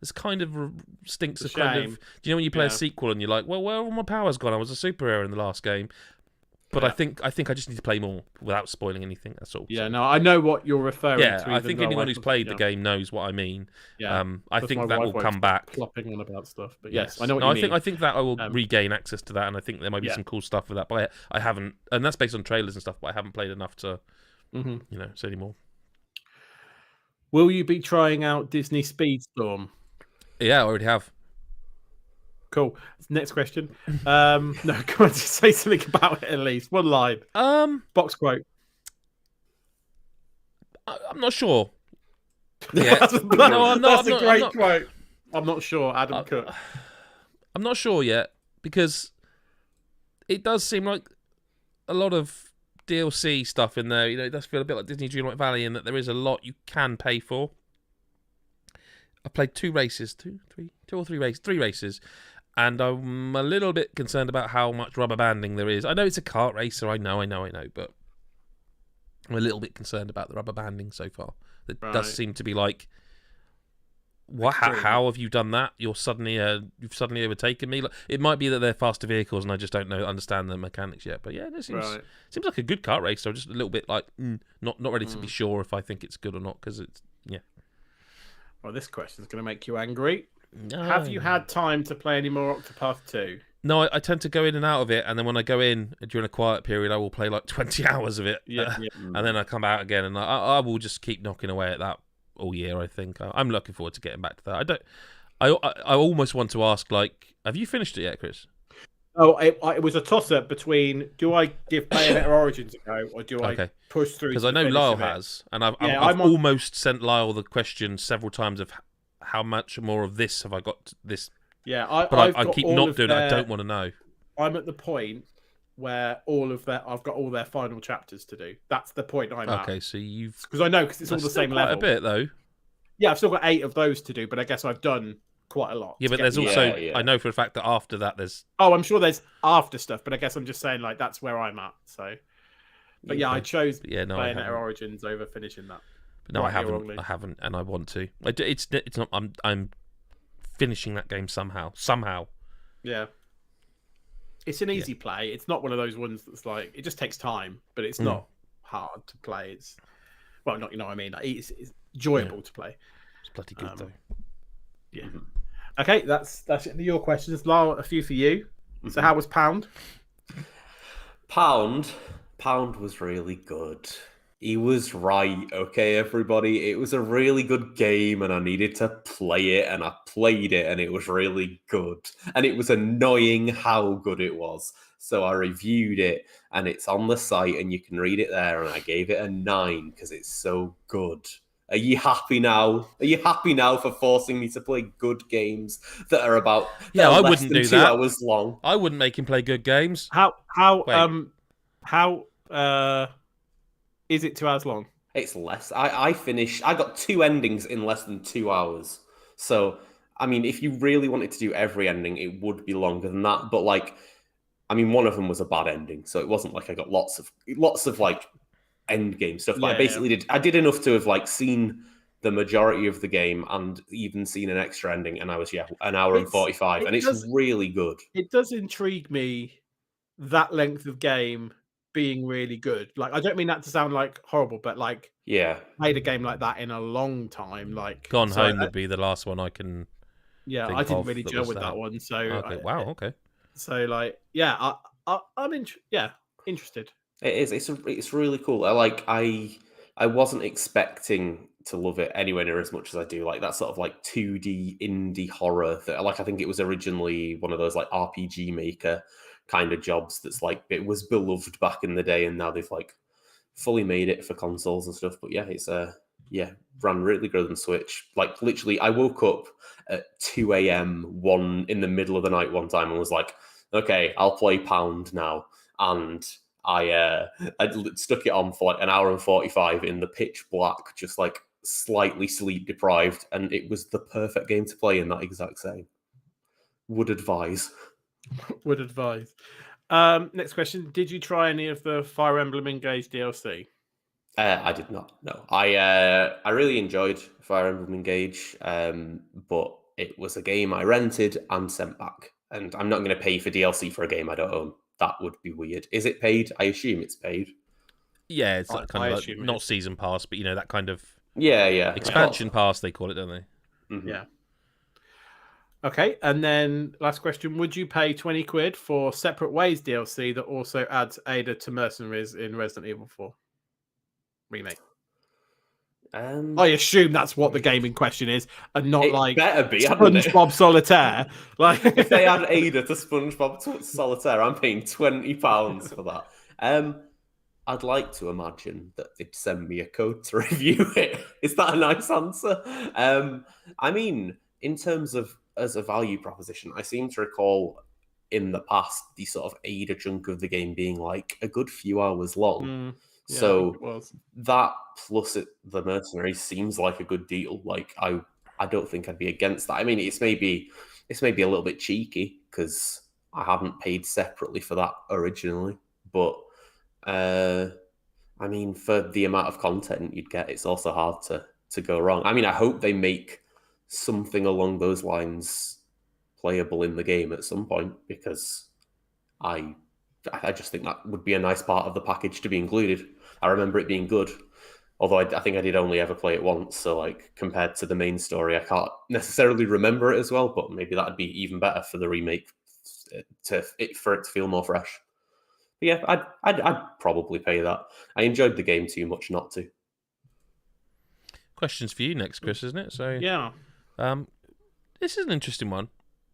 Speaker 1: this kind of stinks of kind of. Do you know when you play a sequel and you're like, well, where have all my powers gone? I was a superhero in the last game. But I think I just need to play more without spoiling anything. That's all.
Speaker 2: Yeah, no, I know what you're referring to.
Speaker 1: Yeah, I think anyone who's played the game knows what I mean.
Speaker 2: Yeah,
Speaker 1: I think that will come back.
Speaker 2: Flopping on about stuff, but yes, I know what you mean.
Speaker 1: I think that I will regain access to that, and I think there might be some cool stuff with that. But I haven't, and that's based on trailers and stuff. But I haven't played enough to, say any more.
Speaker 2: Will you be trying out Disney Speedstorm?
Speaker 1: Yeah, I already have.
Speaker 2: Cool. Next question. No, come on, just say something about it at least. One line. Box quote.
Speaker 1: I'm not sure.
Speaker 2: Yeah. That's a great quote. I'm not sure, Adam Cook.
Speaker 1: I'm not sure yet, because it does seem like a lot of DLC stuff in there. You know, it does feel a bit like Disney Dreamlight Valley in that there is a lot you can pay for. I played three races, and I'm a little bit concerned about how much rubber banding there is. I know it's a kart racer, I know, but I'm a little bit concerned about the rubber banding so far. It does seem to be like, what? How have you done that? You've suddenly overtaken me. Like, it might be that they're faster vehicles, and I just don't understand the mechanics yet. But yeah, it seems like a good kart racer. I'm just a little bit like not ready to be sure if I think it's good or not, because it's
Speaker 2: Well, this question is going to make you angry. No. Have you had time to play any more Octopath 2?
Speaker 1: No, I tend to go in and out of it, and then when I go in during a quiet period, I will play like 20 hours of it, and then I come out again, and I will just keep knocking away at that all year. I think I'm looking forward to getting back to that. I almost want to ask, like, have you finished it yet, Chris?
Speaker 2: Oh, it was a toss-up between, do I give Bayonetta Origins a go, or do I push through?
Speaker 1: Because I know Lyle has, and I've almost sent Lyle the question several times of how much more of this have I got this.
Speaker 2: Yeah,
Speaker 1: I keep not doing it. I don't want to know.
Speaker 2: I'm at the point where I've got all their final chapters to do. That's the point I'm at.
Speaker 1: Okay, so you've...
Speaker 2: Because I know, because it's all the same level.
Speaker 1: A bit, though.
Speaker 2: Yeah, I've still got 8 of those to do, but I guess I've done quite a lot.
Speaker 1: Yeah, but there's also... I know for a fact that after that there's...
Speaker 2: Oh, I'm sure there's after stuff, but I guess I'm just saying, like, that's where I'm at, so... But yeah, I chose Bayonetta Origins over finishing that.
Speaker 1: But no, I haven't, and I want to. It's not... I'm finishing that game somehow.
Speaker 2: Yeah. It's an easy play. It's not one of those ones that's like... It just takes time, but it's not hard to play. It's... Well, not, you know what I mean? It's enjoyable to play.
Speaker 1: It's bloody good, though.
Speaker 2: Yeah. Okay, that's it for your questions. Lyle, a few for you. So how was Pound?
Speaker 3: Pound was really good. He was right, okay, everybody? It was a really good game, and I needed to play it, and I played it, and it was really good. And it was annoying how good it was. So I reviewed it, and it's on the site, and you can read it there, and I gave it a 9 because it's so good. Are you happy now? Are you happy now for forcing me to play good games that are about
Speaker 1: I wouldn't do
Speaker 3: 2
Speaker 1: that.
Speaker 3: hours long?
Speaker 1: I wouldn't make him play good games.
Speaker 2: How is it 2 hours long?
Speaker 3: It's less. I got 2 endings in less than 2 hours. So, I mean, if you really wanted to do every ending, it would be longer than that. But like, I mean, one of them was a bad ending, so it wasn't like I got lots of like end game stuff. But I basically did enough to have like seen the majority of the game and even seen an extra ending, and I was an hour and
Speaker 2: It's-
Speaker 3: 45,
Speaker 2: it
Speaker 3: and it's
Speaker 2: does-
Speaker 3: really good.
Speaker 2: It does intrigue me that length of game being really good. Like, I don't mean that to sound like horrible, but like
Speaker 3: Yeah,
Speaker 2: played a game like that in a long time. Like,
Speaker 1: Gone
Speaker 2: so
Speaker 1: Home would be the last one I can
Speaker 2: yeah,
Speaker 1: think
Speaker 2: I didn't
Speaker 1: of
Speaker 2: really
Speaker 1: that
Speaker 2: gel
Speaker 1: was
Speaker 2: with that one. So
Speaker 1: Okay, wow, okay.
Speaker 2: so like, yeah, I'm interested.
Speaker 3: it is. It's really cool. I wasn't expecting to love it anywhere near as much as I do. Like that sort of like 2D indie horror that like I think it was originally one of those like RPG Maker kind of jobs that's like it was beloved back in the day, and now they've like fully made it for consoles and stuff. But yeah, it's ran really good on Switch. Like literally, I woke up at 2 a.m. one in the middle of the night one time and was like, okay, I'll play Pound now, and I stuck it on for like an hour and 45 in the pitch black, just like slightly sleep deprived, and it was the perfect game to play in that exact same. Would advise.
Speaker 2: Would advise. Next question: did you try any of the Fire Emblem Engage DLC?
Speaker 3: I did not. No, I really enjoyed Fire Emblem Engage, but it was a game I rented and sent back, and I'm not going to pay for DLC for a game I don't own. That would be weird. Is it paid? I assume it's paid.
Speaker 1: Yeah, it's
Speaker 2: I
Speaker 1: kind of like,
Speaker 2: assume it
Speaker 1: not
Speaker 2: is.
Speaker 1: season pass, but that kind of
Speaker 3: Yeah.
Speaker 1: expansion pass they call it, don't they?
Speaker 3: Mhm.
Speaker 2: Yeah. Okay, and then last question: would you pay 20 quid for Separate Ways DLC that also adds Ada to Mercenaries in Resident Evil 4 Remake? I assume that's what the game in question is, and not
Speaker 3: It
Speaker 2: like
Speaker 3: better be, hadn't it?
Speaker 2: SpongeBob Solitaire. Like,
Speaker 3: If they add Ada to SpongeBob Solitaire, I'm paying £20 for that. I'd like to imagine that they'd send me a code to review it. Is that a nice answer? I mean, in terms of as a value proposition, I seem to recall in the past the sort of Ada chunk of the game being like a good few hours long.
Speaker 2: yeah,
Speaker 3: So
Speaker 2: it was.
Speaker 3: that plus the Mercenaries seems like a good deal. Like I don't think I'd be against that. I mean, it's maybe a little bit cheeky because I hadn't paid separately for that originally, but I mean, for the amount of content you'd get, it's also hard to go wrong. I mean, I hope they make something along those lines playable in the game at some point, because I just think that would be a nice part of the package to be included. I remember it being good, although I think I did only ever play it once. So, like, compared to the main story, I can't necessarily remember it as well. But maybe that'd be even better for the remake for it to feel more fresh. But yeah, I'd probably pay that. I enjoyed the game too much not to.
Speaker 1: Questions for you next, Chris, isn't it? So
Speaker 2: Yeah.
Speaker 1: this is an interesting one: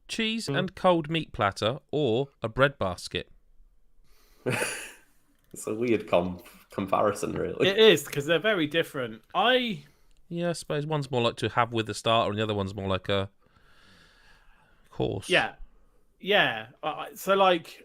Speaker 1: cheese and cold meat platter, or a bread basket.
Speaker 3: It's a weird comparison, really.
Speaker 2: It is, because they're very different.
Speaker 1: Yeah, I suppose one's more like to have with the starter, and the other one's more like a course.
Speaker 2: Yeah. So, like,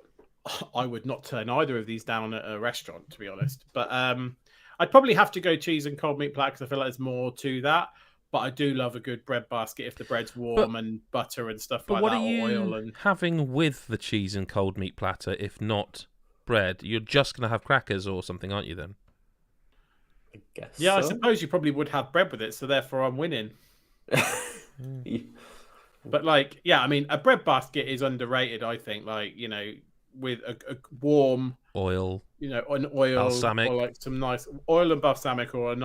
Speaker 2: I would not turn either of these down at a restaurant, to be honest. But I'd probably have to go cheese and cold meat platter because I feel like there's more to that. But I do love a good bread basket if the bread's warm and butter and stuff like that.
Speaker 1: But what are you
Speaker 2: oil and
Speaker 1: having with the cheese and cold meat platter if not bread? You're just going to have crackers or something, aren't you, then?
Speaker 3: I guess.
Speaker 2: Yeah,
Speaker 3: so.
Speaker 2: I suppose you probably would have bread with it, so therefore I'm winning. But like, yeah, I mean, a bread basket is underrated, I think. Like, you know, with a warm
Speaker 1: oil,
Speaker 2: an oil
Speaker 1: balsamic,
Speaker 2: or like some nice oil and balsamic, or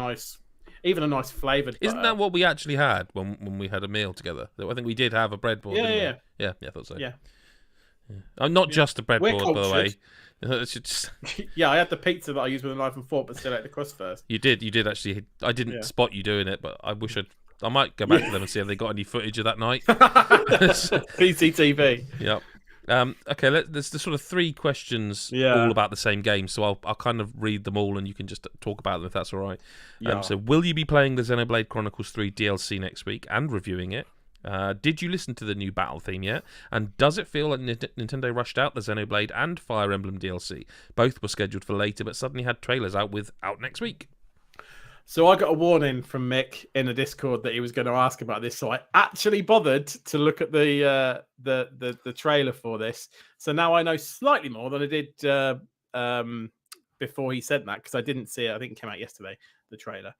Speaker 2: even a nice flavored.
Speaker 1: Isn't that what we actually had when we had a meal together? I think we did have a breadboard.
Speaker 2: Yeah.
Speaker 1: I thought so.
Speaker 2: Yeah.
Speaker 1: Not just a breadboard, by the way.
Speaker 2: Yeah, I had the pizza that I used with a knife and fork, but still ate the crust first.
Speaker 1: You did actually. I didn't spot you doing it, but I wish I might go back to them and see if they got any footage of that night.
Speaker 2: PCTV.
Speaker 1: Yep. Okay, there's the sort of three questions all about the same game, so I'll kind of read them all and you can just talk about them if that's all right. So will you be playing the Xenoblade Chronicles 3 DLC next week and reviewing it? Did you listen to the new battle theme yet? And does it feel like Nintendo rushed out the Xenoblade and Fire Emblem DLC? Both were scheduled for later, but suddenly had trailers out next week.
Speaker 2: So I got a warning from Mick in a Discord that he was going to ask about this, so I actually bothered to look at the trailer for this. So now I know slightly more than I did before he said that, because I didn't see it. I think it came out yesterday, the trailer.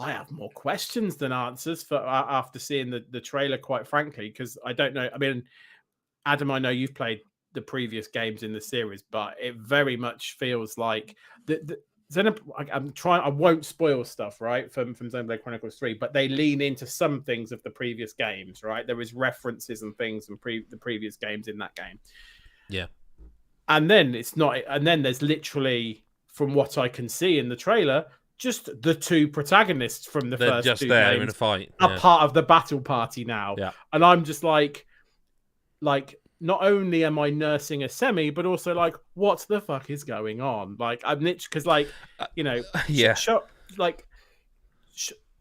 Speaker 2: I have more questions than answers for after seeing the trailer, quite frankly, because I don't know. I mean, Adam, I know you've played the previous games in the series, but it very much feels like I won't spoil stuff, right, from Xenoblade Chronicles 3, but they lean into some things of the previous games, right? There is references and things from the previous games in that game.
Speaker 1: Yeah.
Speaker 2: And then there's literally, from what I can see in the trailer, just the two protagonists from the first
Speaker 1: just
Speaker 2: two
Speaker 1: there
Speaker 2: games
Speaker 1: in a fight.
Speaker 2: are part of the battle party now.
Speaker 1: Yeah.
Speaker 2: And I'm just like, not only am I nursing a semi, but also like, what the fuck is going on? Like, I'm literally, because
Speaker 1: yeah.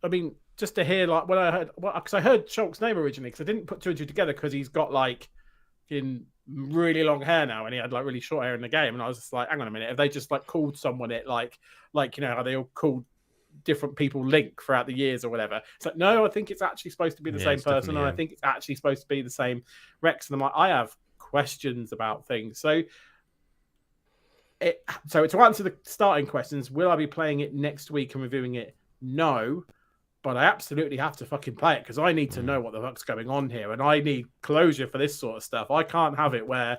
Speaker 2: I mean, just to hear like when I heard, because I heard Shulk's name originally, because I didn't put two and two together, because he's got like in really long hair now, and he had like really short hair in the game, and I was just like, hang on a minute, have they just like called someone it like how they all called different people Link throughout the years or whatever? It's like, no, I think it's actually supposed to be the same person, and I think it's actually supposed to be the same Rex. And I'm like, I have questions about things. So to answer the starting questions, will I be playing it next week and reviewing it? No, but I absolutely have to fucking play it, because I need to know what the fuck's going on here, and I need closure for this sort of stuff. I can't have it where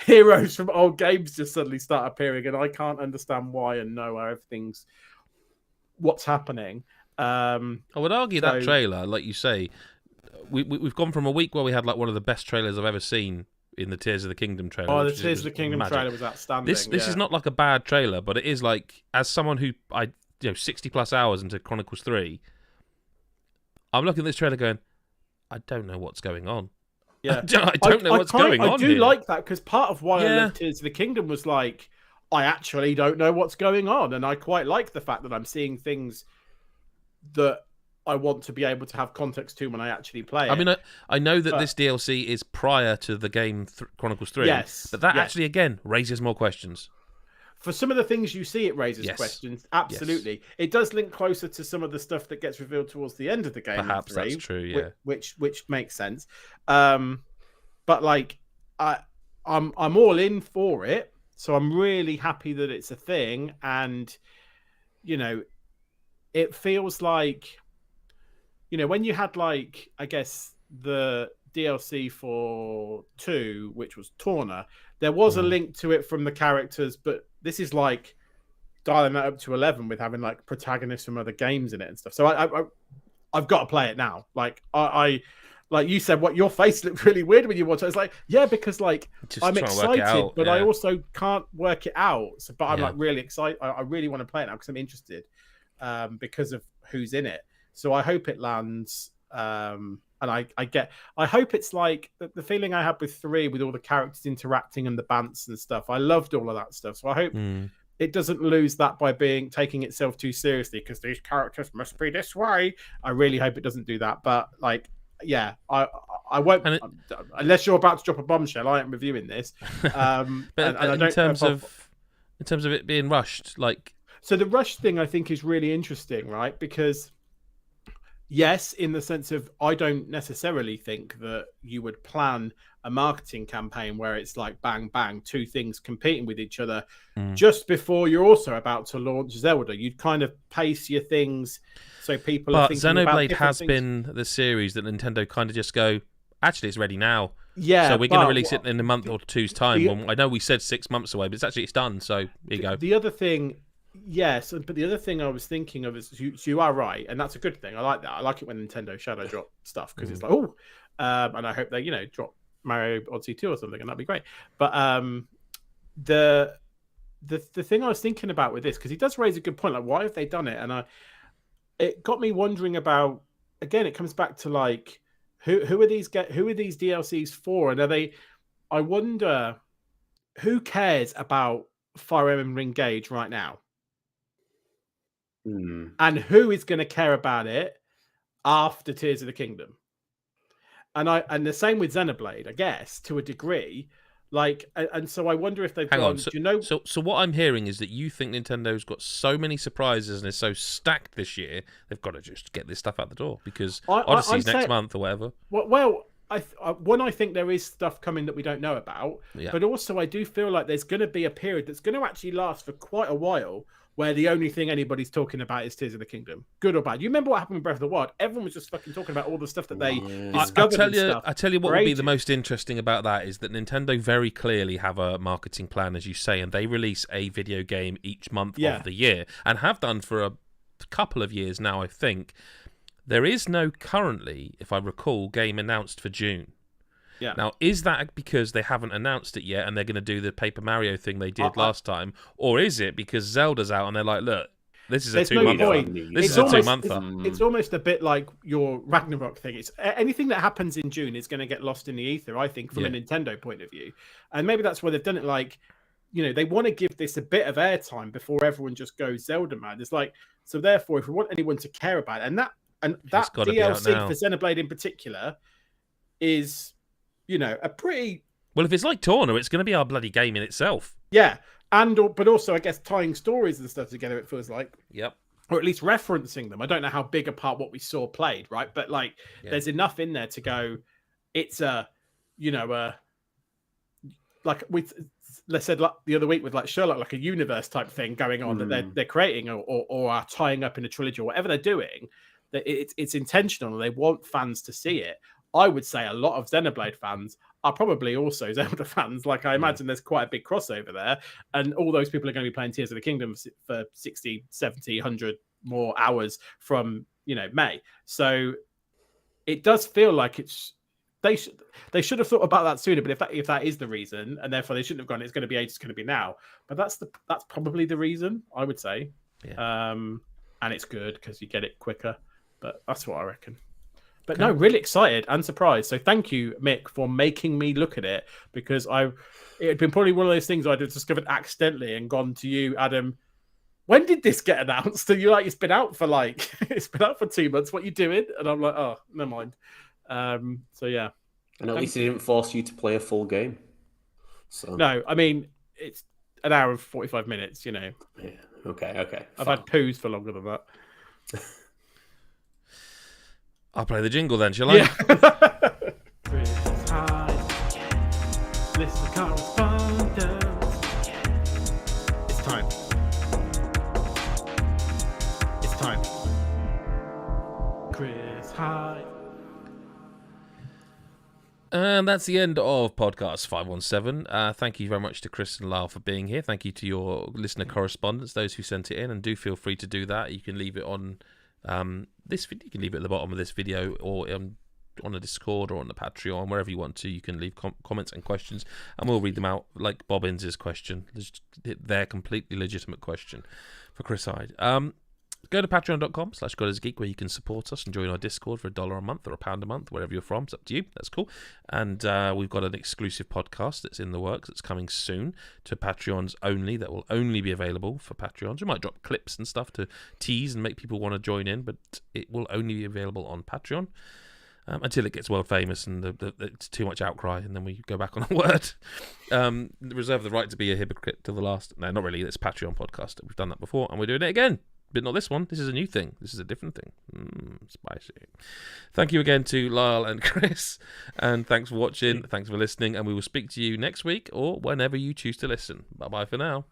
Speaker 2: heroes from old games just suddenly start appearing, and I can't understand why and know what's happening.
Speaker 1: I would argue that trailer, like you say, we've gone from a week where we had like one of the best trailers I've ever seen in the Tears of the Kingdom trailer.
Speaker 2: Oh, the Tears of the Kingdom trailer was outstanding.
Speaker 1: This is not like a bad trailer, but it is like, as someone who 60 plus hours into Chronicles 3, I'm looking at this trailer going, I don't know what's going on.
Speaker 2: Yeah,
Speaker 1: I don't know what's going on.
Speaker 2: I do
Speaker 1: here.
Speaker 2: like that, because part of why I love Tears of the Kingdom was like, I actually don't know what's going on, and I quite like the fact that I'm seeing things that I want to be able to have context to when I actually play it.
Speaker 1: I mean, I know that this DLC is prior to the game Chronicles 3,
Speaker 2: yes,
Speaker 1: but that actually, again, raises more questions.
Speaker 2: For some of the things you see, it raises questions. Absolutely. Yes. It does link closer to some of the stuff that gets revealed towards the end of the game.
Speaker 1: Perhaps that's true, yeah.
Speaker 2: Which makes sense. But like, I'm all in for it. So I'm really happy that it's a thing. And, it feels like, when you had like, I guess, the DLC for 2, which was Torna, there was a link to it from the characters, but this is like dialing that up to 11 with having like protagonists from other games in it and stuff. So I've got to play it now. Like I like you said, what your face looked really weird when you watched it. It's like, yeah, because like I'm excited, but I also can't work it out. So, but I'm like really excited. I really want to play it now because I'm interested because of who's in it. So I hope it lands. And I hope it's like the feeling I had with 3, with all the characters interacting and the bants and stuff. I loved all of that stuff. So I hope it doesn't lose that by taking itself too seriously, because these characters must be this way. I really hope it doesn't do that. But like, yeah, I won't, unless you're about to drop a bombshell. I am reviewing this.
Speaker 1: But in terms of it being rushed, like,
Speaker 2: so the rush thing I think is really interesting, right? Because yes, in the sense of, I don't necessarily think that you would plan a marketing campaign where it's like bang, bang, two things competing with each other just before you're also about to launch Zelda. You'd kind of pace your things so people are thinking about
Speaker 1: Xenoblade
Speaker 2: different
Speaker 1: has
Speaker 2: things.
Speaker 1: been the series that Nintendo kind of just go, actually, it's ready now.
Speaker 2: Yeah.
Speaker 1: So we're going to release it in a month or two's time. Well, I know we said 6 months away, but it's done. So here you go.
Speaker 2: The other thing... Yes, but the other thing I was thinking of is you are right, and that's a good thing. I like that. I like it when Nintendo shadow drop stuff, because it's like, and I hope they drop Mario Odyssey 2 or something, and that'd be great. But the thing I was thinking about with this, because he does raise a good point, like, why have they done it? And it got me wondering about, again, it comes back to like, who are these DLCs for, and are they? I wonder who cares about Fire Emblem Engage right now. And who is going to care about it after Tears of the Kingdom? And the same with Xenoblade, I guess, to a degree. Like, and so I wonder if they've gone.
Speaker 1: So what I'm hearing is that you think Nintendo's got so many surprises and is so stacked this year, they've got to just get this stuff out the door, because Odyssey's next month or whatever.
Speaker 2: Well, I think there is stuff coming that we don't know about, but also I do feel like there's going to be a period that's going to actually last for quite a while, where the only thing anybody's talking about is Tears of the Kingdom, good or bad. You remember what happened with Breath of the Wild? Everyone was just fucking talking about all the stuff that they discovered and stuff.
Speaker 1: I tell you what would be the most interesting about that is that Nintendo very clearly have a marketing plan, as you say, and they release a video game each month of the year, and have done for a couple of years now, I think. There is no currently, if I recall, game announced for June.
Speaker 2: Yeah.
Speaker 1: Now, is that because they haven't announced it yet and they're going to do the Paper Mario thing they did last time? Or is it because Zelda's out and they're like, look, this is a 2-monther. This is a 2-monther.
Speaker 2: It's almost a bit like your Ragnarok thing. It's anything that happens in June is going to get lost in the ether, I think, from a Nintendo point of view. And maybe that's why they've done it like, they want to give this a bit of airtime before everyone just goes Zelda mad. It's like, so therefore, if we want anyone to care about it, and that DLC for Xenoblade in particular is... a pretty...
Speaker 1: Well, if it's like Torna, it's going to be our bloody game in itself.
Speaker 2: Yeah, but also, I guess, tying stories and stuff together, it feels like.
Speaker 1: Yep.
Speaker 2: Or at least referencing them. I don't know how big a part what we saw played, right? But, there's enough in there to go, it's like let's said the other week with Sherlock, like a universe type thing going on that they're creating or are tying up in a trilogy or whatever they're doing, that it's intentional and they want fans to see it. I would say a lot of Xenoblade fans are probably also Zelda fans. Like, I imagine there's quite a big crossover there. And all those people are going to be playing Tears of the Kingdom for 60, 70, 100 more hours from, May. So it does feel like they should have thought about that sooner. But if that is the reason, and therefore they shouldn't have gone, it's going to be age, it's going to be now. But that's probably the reason, I would say.
Speaker 1: Yeah.
Speaker 2: And it's good because you get it quicker. But that's what I reckon. But no, really excited and surprised. So thank you, Mick, for making me look at it, because it had been probably one of those things I'd have discovered accidentally and gone to you, Adam. When did this get announced? And you're like, it's been out for 2 months. What are you doing? And I'm like, oh, never mind. So yeah.
Speaker 3: And at least it didn't force you to play a full game. So
Speaker 2: no, I mean, it's an hour and 45 minutes.
Speaker 3: Yeah. Okay.
Speaker 2: I've had poos for longer than that.
Speaker 1: I'll play the jingle then, shall I?
Speaker 2: Chris Hyde, listen to Correspondence. It's time. Chris Hyde.
Speaker 1: And that's the end of podcast 517. Thank you very much to Chris and Lyle for being here. Thank you to your listener correspondents, those who sent it in, and do feel free to do that. You can leave it on this video. You can leave it at the bottom of this video, or on the Discord, or on the Patreon, wherever you want to. You can leave comments and questions, and we'll read them out, like Bobbins' question. Their completely legitimate question for Chris Hyde. Go to patreon.com/GodIsGeek, where you can support us and join our Discord for $1 a month or £1 a month, wherever you're from. It's up to you. That's cool. And we've got an exclusive podcast that's in the works. It's coming soon to Patreons only. That will only be available for Patreons. We might drop clips and stuff to tease and make people want to join in, but it will only be available on Patreon until it gets world famous and it's too much outcry, and then we go back on our word. Reserve the right to be a hypocrite to the last. No, not really. It's Patreon podcast. We've done that before, and we're doing it again. But not this one. This is a new thing. This is a different thing. Spicy. Thank you again to Lyle and Chris. And thanks for watching. Thanks for listening. And we will speak to you next week or whenever you choose to listen. Bye-bye for now.